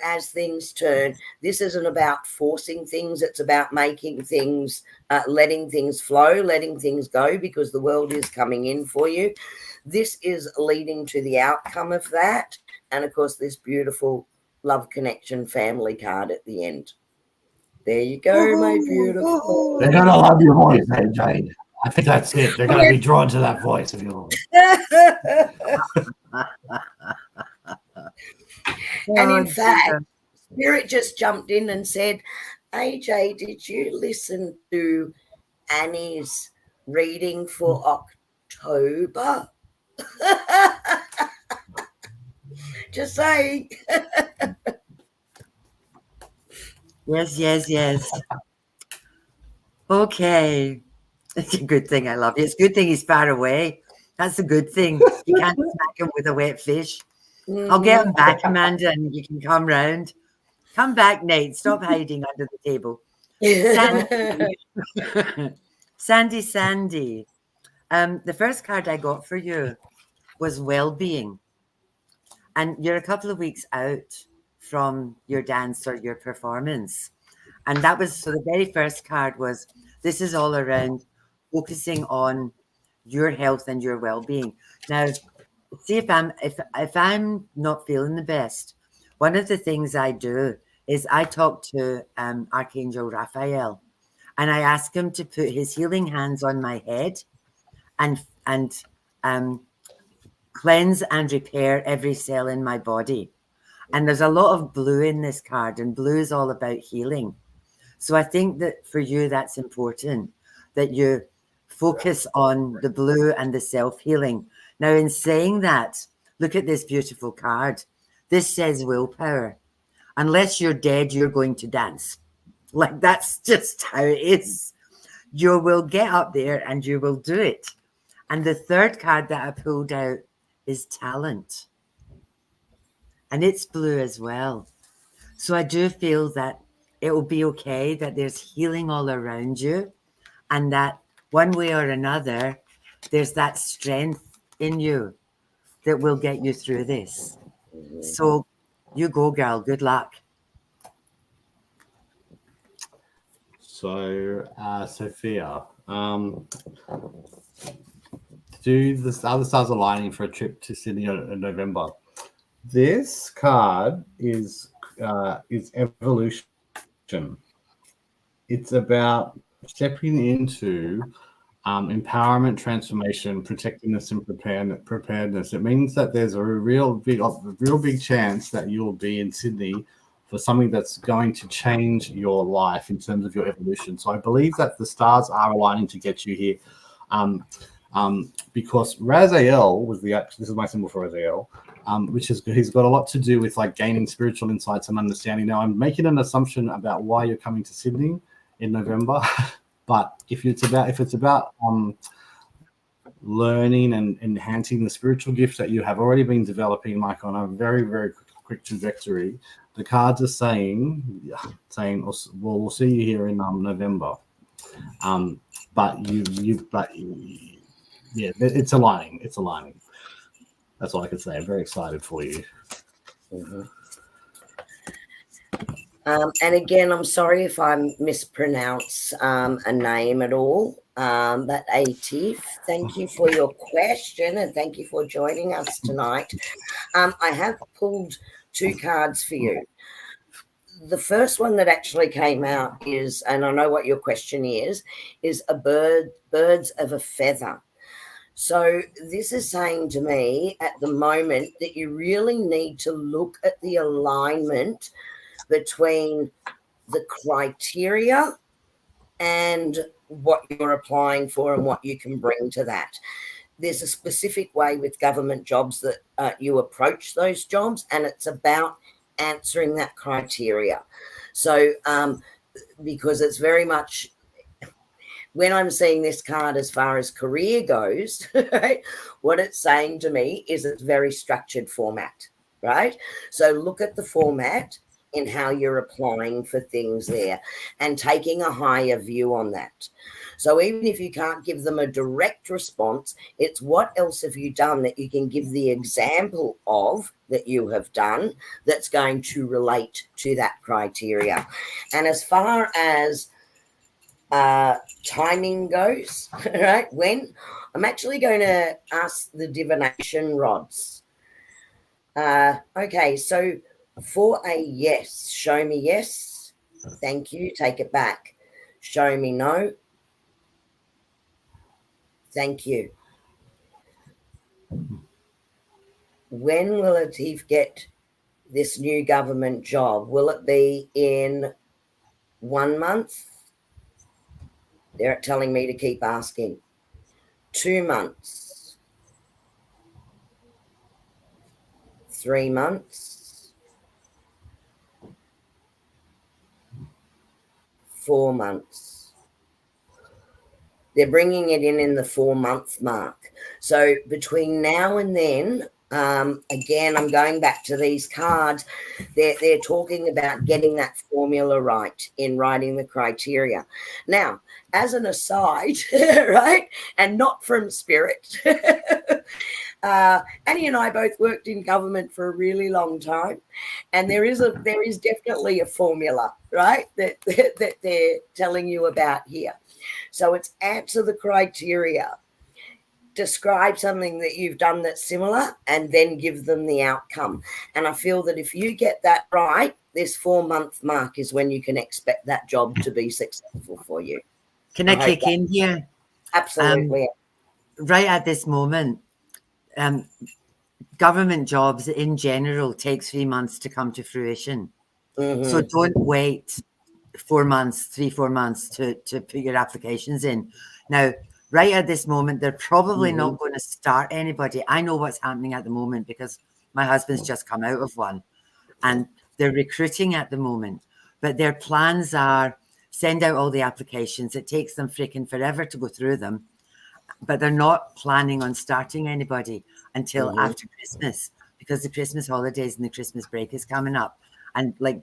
as things turn, this isn't about forcing things. It's about making things, letting things flow, letting things go, because the world is coming in for you. This is leading to the outcome of that. And of course, this beautiful love connection family card at the end. There you go, my beautiful. They're going to love your voice, AJ. I think that's it. They're going to be drawn to that voice of yours. And in fact, Spirit just jumped in and said, AJ, did you listen to Annie's reading for October? Just saying. Yes. Okay. It's a good thing I love you. It's a good thing he's far away. That's a good thing. You can't smack him with a wet fish. I'll get him back, Amanda, and you can come round. Come back, Nate. Stop hiding under the table. Sandy. The first card I got for you was well-being. And you're a couple of weeks out from your dance or your performance. And that was, so the very first card was, this is all around focusing on your health and your well-being. Now, see, if I'm not feeling the best, one of the things I do is I talk to Archangel Raphael, and I ask him to put his healing hands on my head and cleanse and repair every cell in my body. And there's a lot of blue in this card, and blue is all about healing. So I think that for you, that's important, that you focus on the blue and the self-healing. Now, in saying that, look at this beautiful card. This says willpower. Unless you're dead, you're going to dance. Like, that's just how it is. You will get up there and you will do it. And the third card that I pulled out is talent. And it's blue as well. So I do feel that it will be okay, that there's healing all around you, and that one way or another, there's that strength in you that will get you through this. So you go, girl. Good luck. So, Sophia, do the other stars aligning for a trip to Sydney in November? This card is evolution. It's about stepping into empowerment, transformation, protectiveness, and preparedness. It means that there's a real big chance that you'll be in Sydney for something that's going to change your life in terms of your evolution. So I believe that the stars are aligning to get you here. Because Raziel was this is my symbol for Raziel, which is he's got a lot to do with like gaining spiritual insights and understanding. Now I'm making an assumption about why you're coming to Sydney in November, but if it's about learning and enhancing the spiritual gifts that you have already been developing, like on a very, very quick trajectory, the cards are saying we'll see you here in November. Yeah, it's aligning. It's aligning. That's all I can say. I'm very excited for you. Mm-hmm. And again, I'm sorry if I mispronounce a name at all. But Atif, thank you for your question and thank you for joining us tonight. I have pulled 2 cards for you. The first one that actually came out is, and I know what your question is a birds of a feather. So this is saying to me at the moment that you really need to look at the alignment between the criteria and what you're applying for and what you can bring to that. There's a specific way with government jobs that you approach those jobs, and it's about answering that criteria. So because it's very much, when I'm seeing this card as far as career goes, right, what it's saying to me is it's very structured format, right? So look at the format in how you're applying for things there and taking a higher view on that. So even if you can't give them a direct response, it's what else have you done that you can give the example of that you have done that's going to relate to that criteria. And as far as timing goes, right, when I'm actually going to ask the divination rods. Okay, so for a yes, show me yes. Thank you. Take it back. Show me no. Thank you. When will Atif get this new government job? Will it be in 1 month? They're telling me to keep asking. 2 months. 3 months. 4 months. They're bringing it in the 4-month mark. So between now and then, again, I'm going back to these cards. They're talking about getting that formula right in writing the criteria. Now, as an aside, right, and not from spirit, Annie and I both worked in government for a really long time, and there is definitely a formula, right, that they're telling you about here. So it's answer the criteria, describe something that you've done that's similar, and then give them the outcome. And I feel that if you get that right, this 4-month mark is when you can expect that job to be successful for you. Can I kick in here? Absolutely. Right at this moment, government jobs in general take 3 months to come to fruition. Mm-hmm. So don't wait 4 months, 3-4 months to put your applications in. Now, right at this moment, they're probably not going to start anybody. I know what's happening at the moment because my husband's just come out of one, and they're recruiting at the moment. But their plans are send out all the applications. It takes them freaking forever to go through them. But they're not planning on starting anybody until after Christmas, because the Christmas holidays and the Christmas break is coming up. And like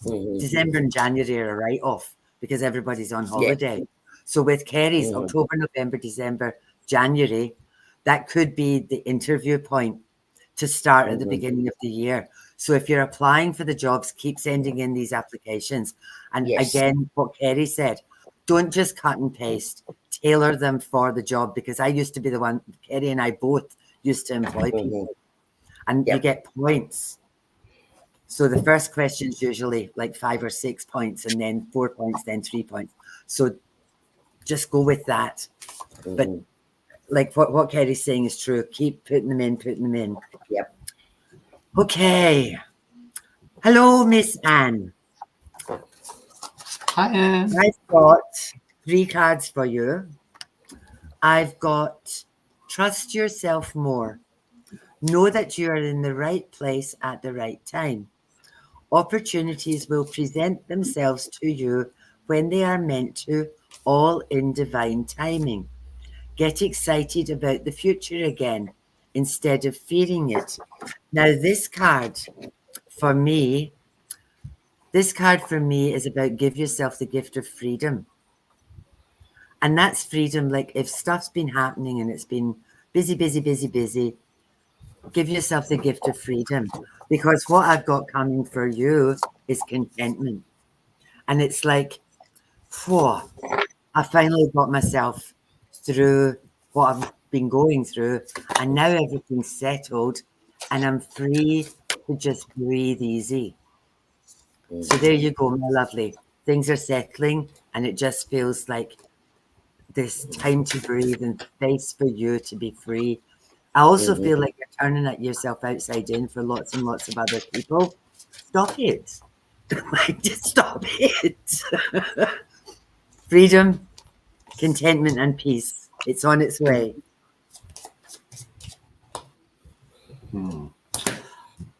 December and January are a write-off because everybody's on holiday. So with Kerrie's October, November, December, January, that could be the interview point to start at the beginning of the year. So if you're applying for the jobs, keep sending in these applications. And again, what Kerrie said, don't just cut and paste, tailor them for the job, because I used to be the one, Kerrie and I both used to employ people, and you get points. So the first question is usually like 5 or 6 points, and then 4 points, then 3 points. So just go with that. But like what Kerrie's saying is true. Keep putting them in. Yep. Okay. Hello, Miss Anne. Hi, Anne. I've got 3 cards for you. I've got trust yourself more. Know that you are in the right place at the right time. Opportunities will present themselves to you when they are meant to, all in divine timing. Get excited about the future again instead of fearing it. Now, this card for me is about give yourself the gift of freedom. And that's freedom. Like if stuff's been happening and it's been busy, give yourself the gift of freedom, because what I've got coming for you is contentment. And it's like, whoa, I finally got myself through what I've been going through, and now everything's settled and I'm free to just breathe easy. So there you go, my lovely. Things are settling and it just feels like this time to breathe and space for you to be free. I also feel like you're turning at yourself outside in for lots and lots of other people. Stop it. Like, just stop it. Freedom, contentment, and peace. It's on its way.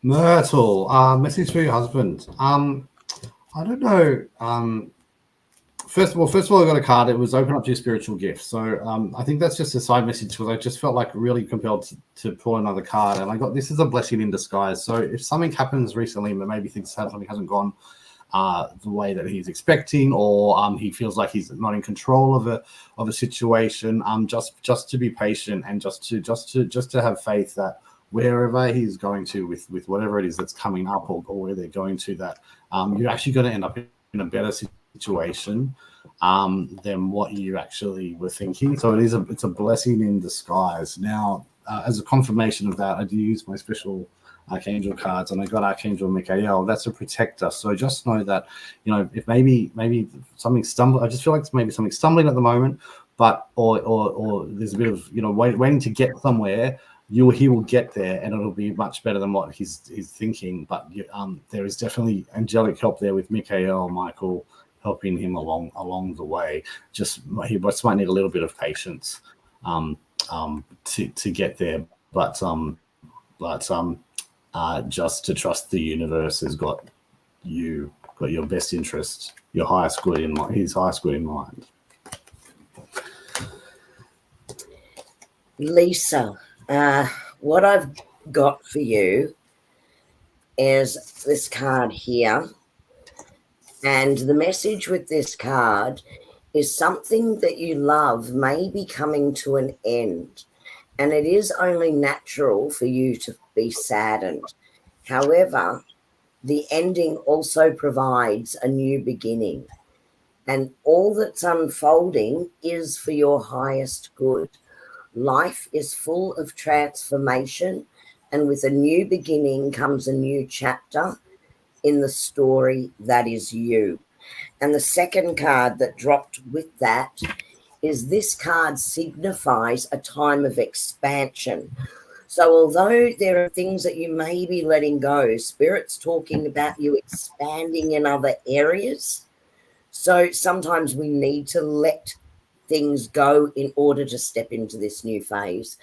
Myrtle, message for your husband. I don't know. First of all, I got a card. It was open up to your spiritual gift. So I think that's just a side message, because I just felt like really compelled to pull another card. And I got, this is a blessing in disguise. So if something happens recently, but maybe something hasn't gone the way that he's expecting, or he feels like he's not in control of a situation, just to be patient and just to have faith that wherever he's going to with whatever it is that's coming up, or where they're going to, that you're actually going to end up in a better situation than what you actually were thinking. So it's a blessing in disguise. Now, as a confirmation of that, I do use my special Archangel cards, and I got Archangel Michael. That's a protector. So just know that, if maybe something I just feel like it's maybe something stumbling at the moment, but or there's a bit of waiting to get somewhere. He will get there, and it'll be much better than what he's thinking. But there is definitely angelic help there with Michael helping him along the way. He just might need a little bit of patience to get there. But just to trust the universe has got your best interest, your highest good in mind, his highest good in mind. Lisa, what I've got for you is this card here. And the message with this card is something that you love may be coming to an end. And it is only natural for you to be saddened. However, the ending also provides a new beginning. And all that's unfolding is for your highest good. Life is full of transformation, and with a new beginning comes a new chapter in the story that is you. And the second card that dropped with that is this card signifies a time of expansion. So although there are things that you may be letting go, Spirit's talking about you expanding in other areas. So sometimes we need to let things go in order to step into this new phase.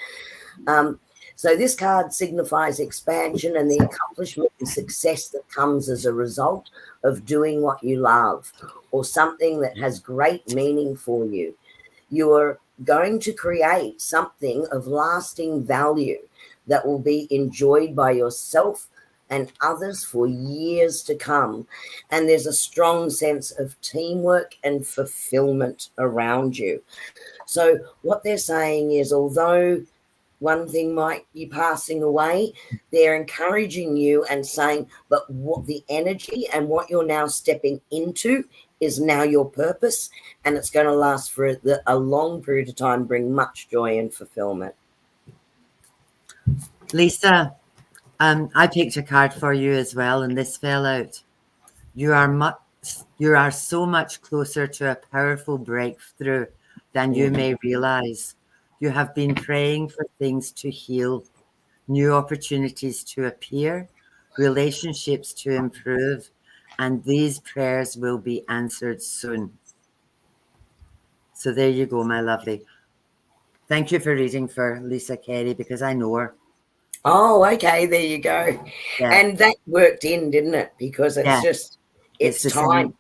So this card signifies expansion and the accomplishment and success that comes as a result of doing what you love or something that has great meaning for you. You are going to create something of lasting value that will be enjoyed by yourself and others for years to come. And there's a strong sense of teamwork and fulfillment around you. So what they're saying is, although one thing might be passing away, they're encouraging you and saying, but what the energy and what you're now stepping into is now your purpose, and it's going to last for a long period of time, bring much joy and fulfillment. Lisa, I picked a card for you as well, and this fell out. You are so much closer to a powerful breakthrough than you may realize. You have been praying for things to heal, new opportunities to appear, relationships to improve, and these prayers will be answered soon. So there you go, my lovely. Thank you for reading for Lisa Kerrie, because I know her. Oh, okay, there you go. Yeah. And that worked in, didn't it? Because it's just, it's time.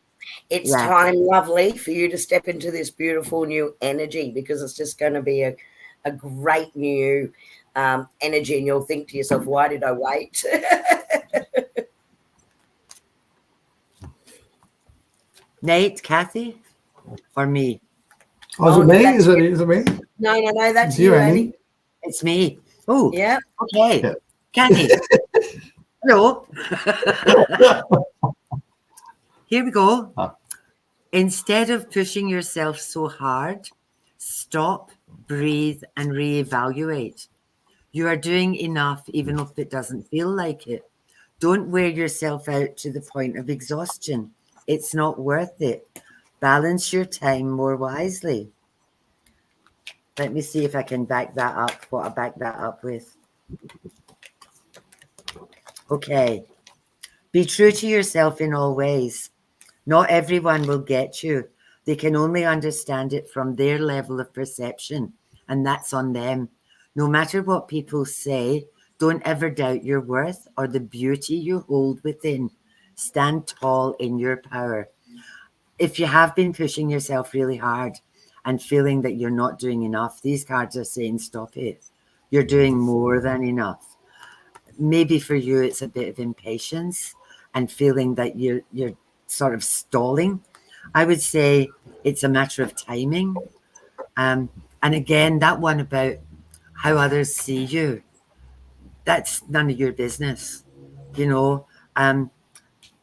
It's time, lovely, for you to step into this beautiful new energy, because it's just going to be a great new energy, and you'll think to yourself, why did I wait? Nate, Kathy, or me? Oh, is it me? Is it me? No, that's you, Annie. It's me. Oh, yeah. Okay. Yeah. Kathy. Hello. Here we go. Instead of pushing yourself so hard, stop, breathe, and reevaluate. You are doing enough, even if it doesn't feel like it. Don't wear yourself out to the point of exhaustion. It's not worth it. Balance your time more wisely. Let me see if I can back that up, what I back that up with. Okay. Be true to yourself in all ways. Not everyone will get you. They can only understand it from their level of perception, and that's on them. No matter what people say, don't ever doubt your worth or the beauty you hold within. Stand tall in your power. If you have been pushing yourself really hard and feeling that you're not doing enough, these cards are saying stop it. You're doing more than enough. Maybe for you it's a bit of impatience and feeling that you're sort of stalling. I would say it's a matter of timing. And again, that one about how others see you, that's none of your business.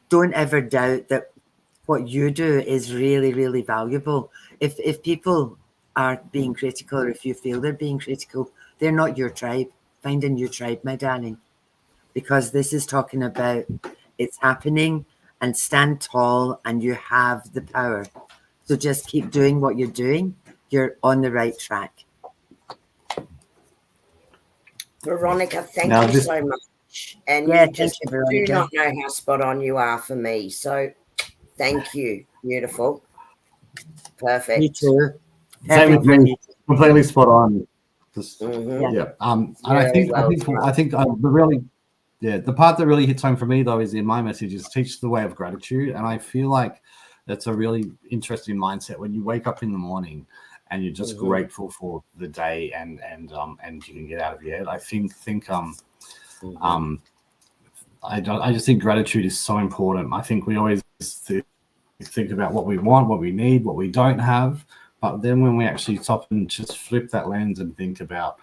Don't ever doubt that what you do is really, really valuable. If people are being critical, or if you feel they're being critical, they're not your tribe. Find a new tribe, my darling, because this is talking about it's happening, and stand tall, and you have the power. So just keep doing what you're doing. You're on the right track. Veronica, thank you so much. And Yeah, you just thank you, Veronica. do not know how spot on you are for me. So thank you. Beautiful. Perfect. Me too. Same with me. Completely spot on. Just, Yeah. And I think the part that really hits home for me though is in my message is teach the way of gratitude. And I feel like that's a really interesting mindset when you wake up in the morning and you're just grateful for the day and you can get out of your head. I just think gratitude is so important. I think we always think about what we want, what we need, what we don't have. But then when we actually stop and just flip that lens and think about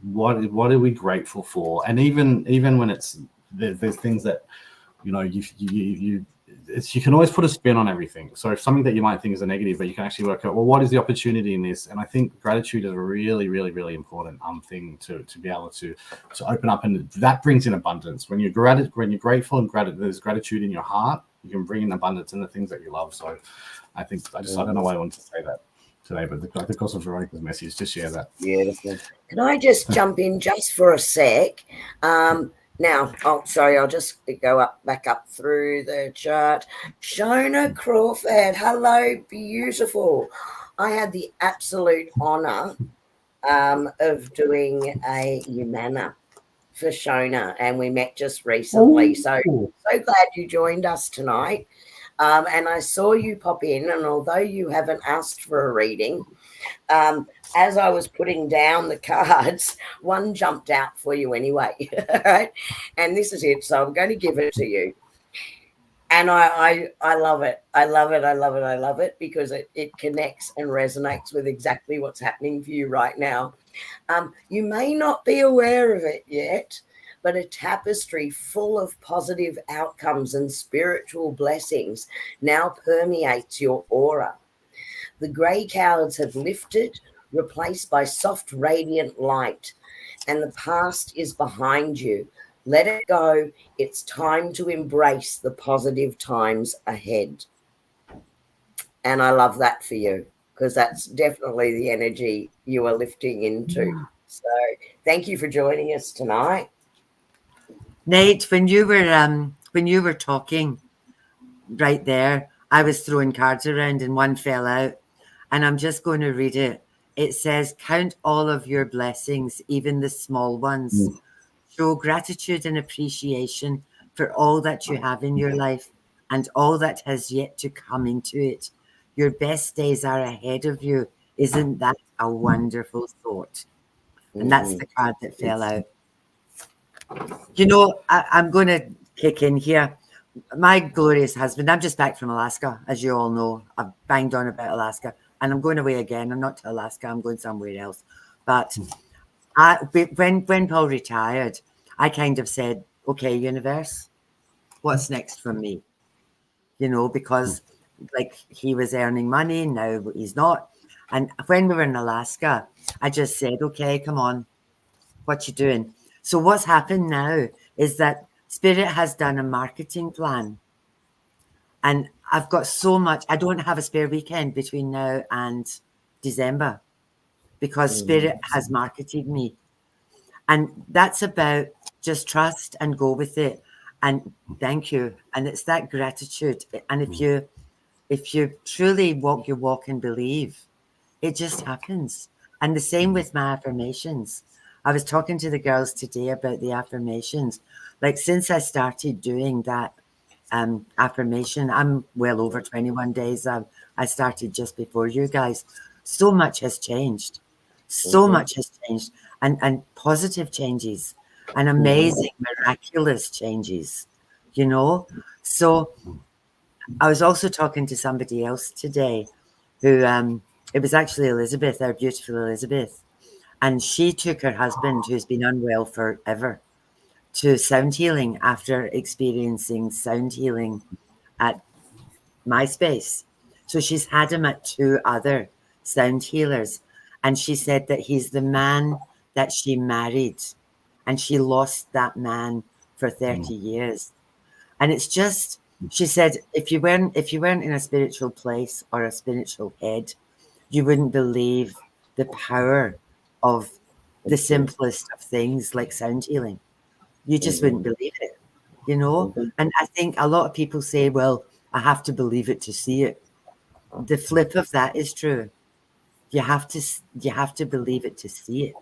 what are we grateful for, and even when there's things that you can always put a spin on everything. So if something that you might think is a negative, but you can actually work out, well, what is the opportunity in this? And I think gratitude is a really, really, really important thing to be able to open up, and that brings in abundance. When you're grateful and there's gratitude in your heart, you can bring in abundance in the things that you love. So I don't know why I wanted to say that today, but the course of Veronica's message to share that. Beautiful. Can I just jump in just for a sec? Now, I'll just go back up through the chart. Shona Crawford, hello, beautiful. I had the absolute honour of doing a Umana for Shona, and we met just recently. So glad you joined us tonight. And I saw you pop in, and although you haven't asked for a reading, as I was putting down the cards, one jumped out for you anyway. Right? And this is it. So I'm going to give it to you. And I love it. I love it. I love it. I love it because it connects and resonates with exactly what's happening for you right now. You may not be aware of it yet, but a tapestry full of positive outcomes and spiritual blessings now permeates your aura. The grey clouds have lifted, replaced by soft, radiant light, and the past is behind you. Let it go. It's time to embrace the positive times ahead. And I love that for you because that's definitely the energy you are lifting into. So thank you for joining us tonight. Nate, when you were talking right there, I was throwing cards around and one fell out, and I'm just going to read it. It says, count all of your blessings, even the small ones. Show gratitude and appreciation for all that you have in your life and all that has yet to come into it. Your best days are ahead of you. Isn't that a wonderful thought? And that's the card that fell out. You know, I'm going to kick in here. My glorious husband, I'm just back from Alaska, as you all know. I've banged on about Alaska, and I'm going away again. I'm not to Alaska, I'm going somewhere else. But when Paul retired, I kind of said, okay, universe, what's next for me? You know, because like he was earning money, now he's not. And when we were in Alaska, I just said, okay, come on, what you doing? So what's happened now is that Spirit has done a marketing plan. And I've got so much, I don't have a spare weekend between now and December because Spirit has marketed me. And that's about just trust and go with it. And thank you. And it's that gratitude. And if you truly walk your walk and believe, it just happens. And the same with my affirmations. I was talking to the girls today about the affirmations. Like since I started doing that affirmation, I'm well over 21 days. I started just before you guys. So much has changed. So much has changed. And positive changes and amazing, miraculous changes, you know? So I was also talking to somebody else today who, it was actually Elizabeth, our beautiful Elizabeth. And she took her husband, who's been unwell forever, to sound healing after experiencing sound healing at MySpace. So she's had him at 2 other sound healers. And she said that he's the man that she married. And she lost that man for 30 years. And it's just, she said, if you weren't in a spiritual place or a spiritual head, you wouldn't believe the power of the simplest of things like sound healing. You just wouldn't believe it, you know? And I think a lot of people say, well, I have to believe it to see it. The flip of that is true. You have to believe it to see it.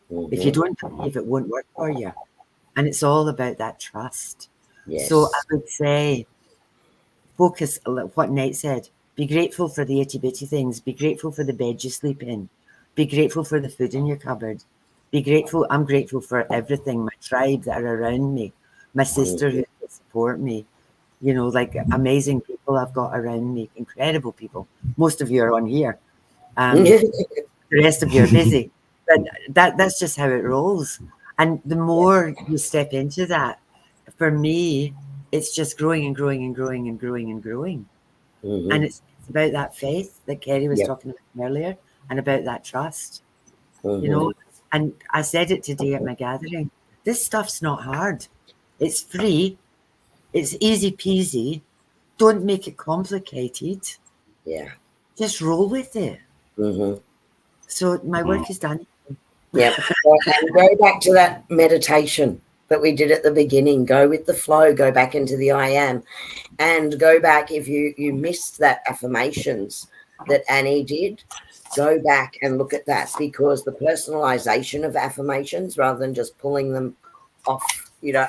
If you don't believe, it won't work for you. And it's all about that trust. Yes. So I would say, focus, what Nate said, be grateful for the itty bitty things. Be grateful for the bed you sleep in. Be grateful for the food in your cupboard. Be grateful. I'm grateful for everything, my tribe that are around me, my sister who support me, you know, like amazing people I've got around me, incredible people. Most of you are on here. The rest of you are busy. But that's just how it rolls. And the more you step into that, for me, it's just growing and growing and growing and growing and growing. And it's about that faith that Kerrie was talking about earlier and about that trust, you know. And I said it today at my gathering. This stuff's not hard. It's free. It's easy peasy. Don't make it complicated. Yeah. Just roll with it. So my work is done. Yeah. And go back to that meditation that we did at the beginning. Go with the flow. Go back into the I am. And go back if you missed that affirmations. that Annie did, go back and look at that, because the personalization of affirmations, rather than just pulling them off,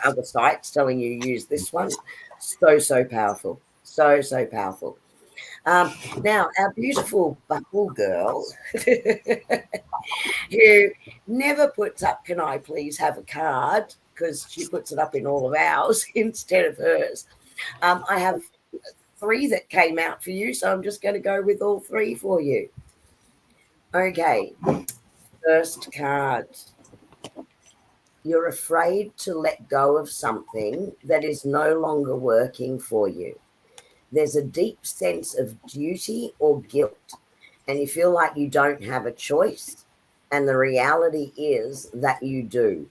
other sites telling you use this one, so powerful. So powerful. Now, our beautiful Buckle girl, who never puts up, can I please have a card? Because she puts it up in all of ours instead of hers. I have 3 that came out for you, so I'm just going to go with all 3 for you. Okay, first card. You're afraid to let go of something that is no longer working for you. There's a deep sense of duty or guilt, and you feel like you don't have a choice. And the reality is that you do.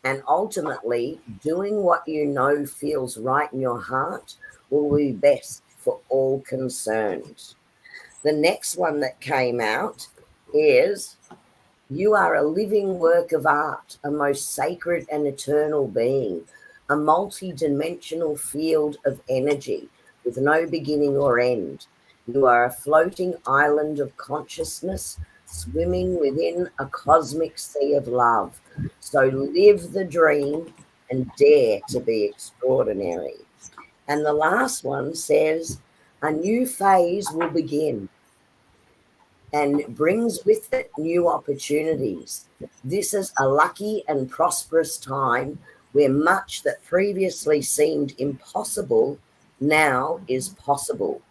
And ultimately, doing what you know feels right in your heart will be best for all concerned. The next one that came out is, you are a living work of art, a most sacred and eternal being, a multi-dimensional field of energy with no beginning or end. You are a floating island of consciousness, swimming within a cosmic sea of love. So live the dream and dare to be extraordinary. And the last one says, a new phase will begin and brings with it new opportunities. This is a lucky and prosperous time where much that previously seemed impossible now is possible.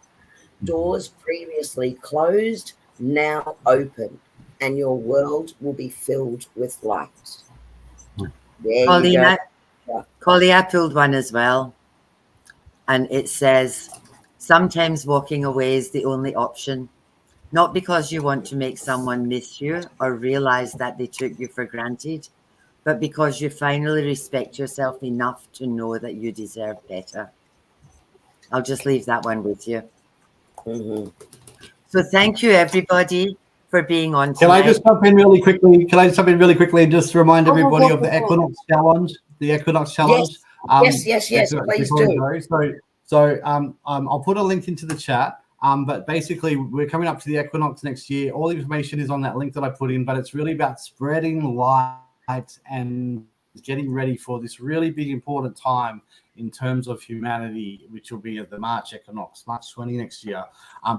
Doors previously closed now open, and your world will be filled with light. There Colleen, you go. Colleen, I pulled one as well. And it says, sometimes walking away is the only option. Not because you want to make someone miss you or realize that they took you for granted, but because you finally respect yourself enough to know that you deserve better. I'll just leave that one with you. Mm-hmm. So thank you, everybody, for being on tonight. Can I just jump in really quickly? And just remind everybody of the Equinox Challenge? The Equinox Challenge. Yes, please do. I'll put a link into the chat. But basically, we're coming up to the equinox next year. All the information is on that link that I put in, but it's really about spreading light and getting ready for this really big, important time in terms of humanity, which will be at the March equinox, March 20 next year.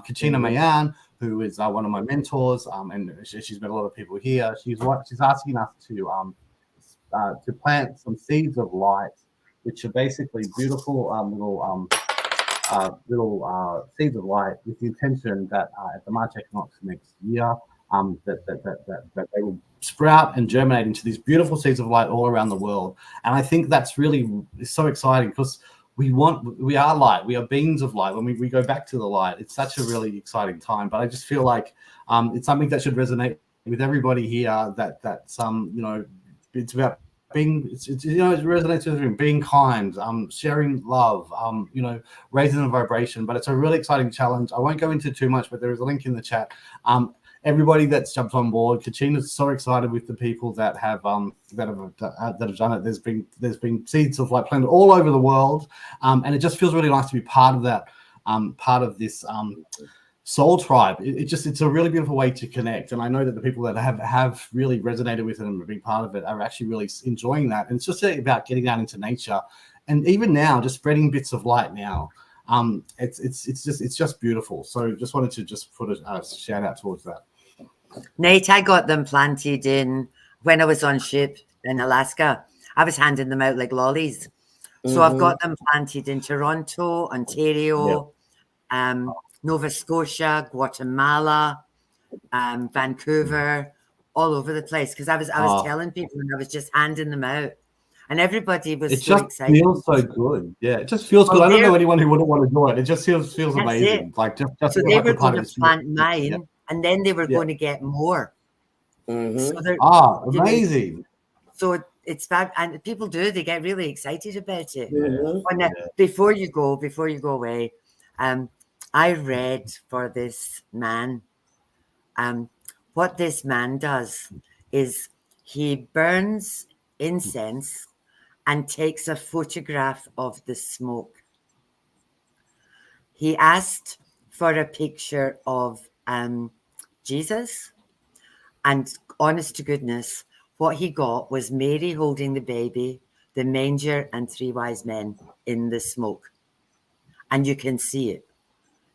Katrina Mayan, who is one of my mentors, and she's met a lot of people here. She's asking us to plant some seeds of light, which are basically beautiful little seeds of light, with the intention that at the March equinox next year, that they will sprout and germinate into these beautiful seeds of light all around the world. And I think that's really so exciting, because we are light, we are beings of light. When we go back to the light, it's such a really exciting time. But I just feel like it's something that should resonate with everybody here, that it's about being, it resonates with everything, being kind, sharing love, raising the vibration. But it's a really exciting challenge. I won't go into too much, but there is a link in the chat. Everybody that's jumped on board, Katrina's so excited with the people that have done it. There's been seeds of light planted all over the world, and it just feels really nice to be part of that, part of this soul tribe. It's a really beautiful way to connect, and I know that the people that have really resonated with it and been part of it are actually really enjoying that. And it's just about getting out into nature, and even now, just spreading bits of light now. It's just beautiful. So just wanted to just put a shout out towards that. Nate, I got them planted when I was on ship in Alaska. I was handing them out like lollies. So I've got them planted in Toronto, Ontario, Nova Scotia, Guatemala, Vancouver, all over the place. Because I was telling people, and I was just handing them out, and everybody was so excited. It feels so good. Yeah, it just feels good. I don't know anyone who wouldn't want to do it. It just feels amazing. It. Like just so they were going to plant mine, and then they were going to get more. So amazing. So it's bad, and people they get really excited about it. Before you go away, I read for this man. What this man does is he burns incense and takes a photograph of the smoke. He asked for a picture of Jesus. And honest to goodness, what he got was Mary holding the baby, the manger, and 3 wise men in the smoke. And you can see it.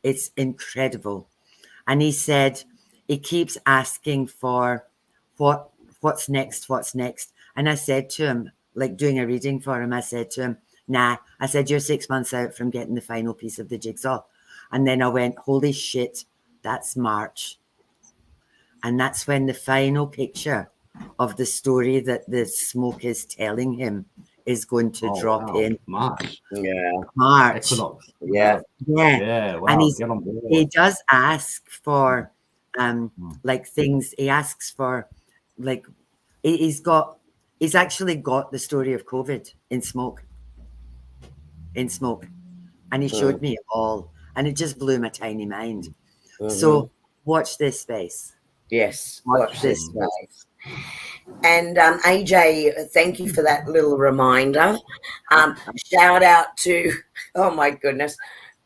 It's incredible. And he said he keeps asking for what's next, what's next. And I said to him, like doing a reading for him, I said to him, nah, I said, you're 6 months out from getting the final piece of the jigsaw. And then I went, holy shit, that's March. And that's when the final picture of the story that the smoke is telling him is going to drop in. March. Yeah. March. Equinox. Yeah. Yeah. Yeah. Wow. And Get on board. he does ask for like things. He asks for like he's actually got the story of COVID in smoke. And he showed me it all. And it just blew my tiny mind. So watch this space. Yes, watch this space. And AJ, thank you for that little reminder. Shout out to, oh my goodness,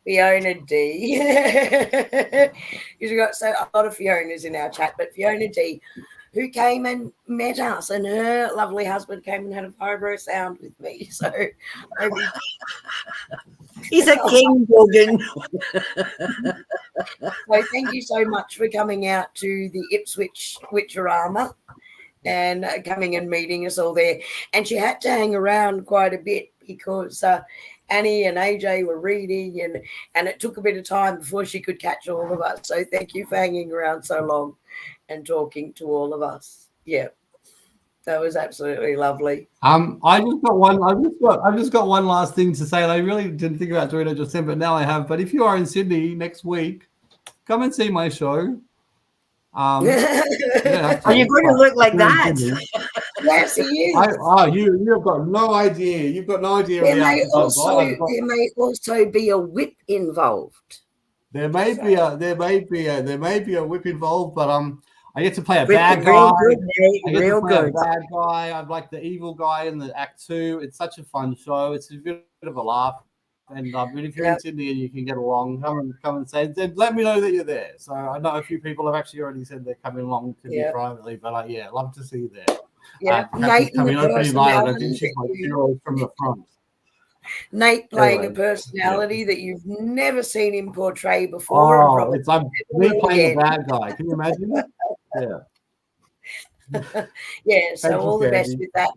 Fiona D. Because we've got a lot of Fionas in our chat, but Fiona D, who came and met us, and her lovely husband came and had a vibro sound with me. So maybe he's a king, Logan. So thank you so much for coming out to the Ipswich Witcherama and coming and meeting us all there. And she had to hang around quite a bit because Annie and AJ were reading, and it took a bit of time before she could catch all of us. So thank you for hanging around so long and talking to all of us. Yeah, that was absolutely lovely. I've just got one last thing to say, and I really didn't think about doing it just then, but now I have. But if you are in Sydney next week, come and see my show. Yeah, are you going to look like that? Yes, he is. You've got no idea. You've got no idea. There may also be a whip involved. There may be a whip involved, but I get to play a bad guy. Real good. Bad guy. I'm like the evil guy in the Act 2. It's such a fun show. It's a bit of a laugh. And if you're in Sydney and you can get along, come and say, let me know that you're there. So I know a few people have actually already said they're coming along to me privately, but love to see you there. Yeah, Nate coming opening live. I think she's like from the front. Nate playing a personality that you've never seen him portray before. Oh, it's like me playing a bad guy. Can you imagine? Yeah. So all the best with that.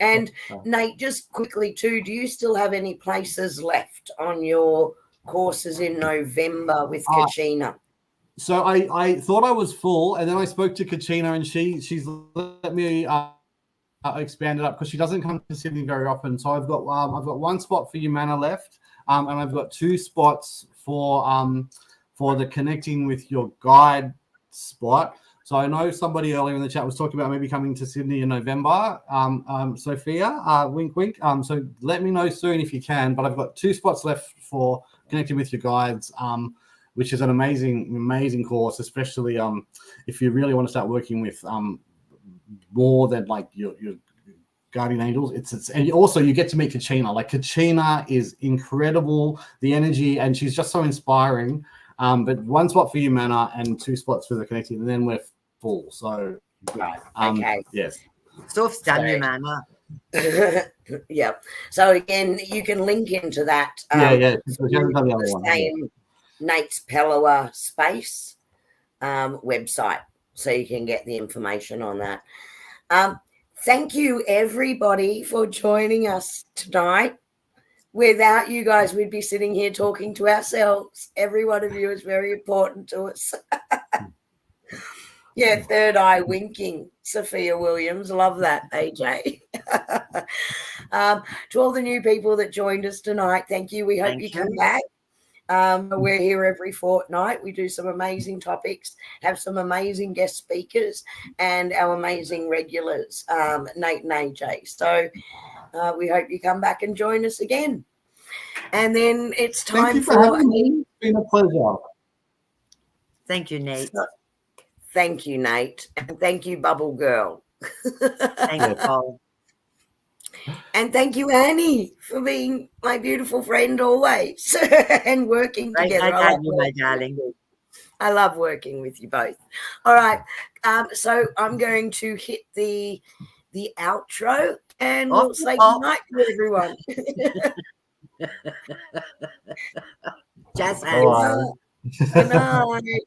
And Nate, just quickly too, do you still have any places left on your courses in November with Kachina? So I thought I was full, and then I spoke to Kachina, and she's let me expand it up because she doesn't come to Sydney very often. So I've got one spot for Umana left, and I've got 2 spots for the connecting with your guide spot. So I know somebody earlier in the chat was talking about maybe coming to Sydney in November. Sophia, wink, wink. So let me know soon if you can. But I've got 2 spots left for connecting with your guides, which is an amazing course, especially if you really want to start working with more than like your guardian angels. And also you get to meet Kachina. Like Kachina is incredible, the energy, and she's just so inspiring. But 1 spot for Umana and 2 spots for the connecting, and then we're full. So okay. Yes. Soph's done Umana. Yeah. So again, you can link into that. Same Nate's Pellowah space website, so you can get the information on that. Thank you everybody for joining us tonight. Without you guys, we'd be sitting here talking to ourselves. Every one of you is very important to us. Yeah, third eye winking, Sophia Williams. Love that, AJ. To all the new people that joined us tonight, thank you. We hope you come back. We're here every fortnight. We do some amazing topics, have some amazing guest speakers, and our amazing regulars, Nate and AJ. So we hope you come back and join us again. And then it's time Thank you for having me. It's been a pleasure. Thank you, Nate. Thank you, Nate. And thank you, Bubble Girl. Thank you, Paul. And thank you, Annie, for being my beautiful friend always and working together. I got you, my darling. I love working with you both. All right. So I'm going to hit the outro and we'll say goodnight to everyone. Jazz hands. Hello. Good night.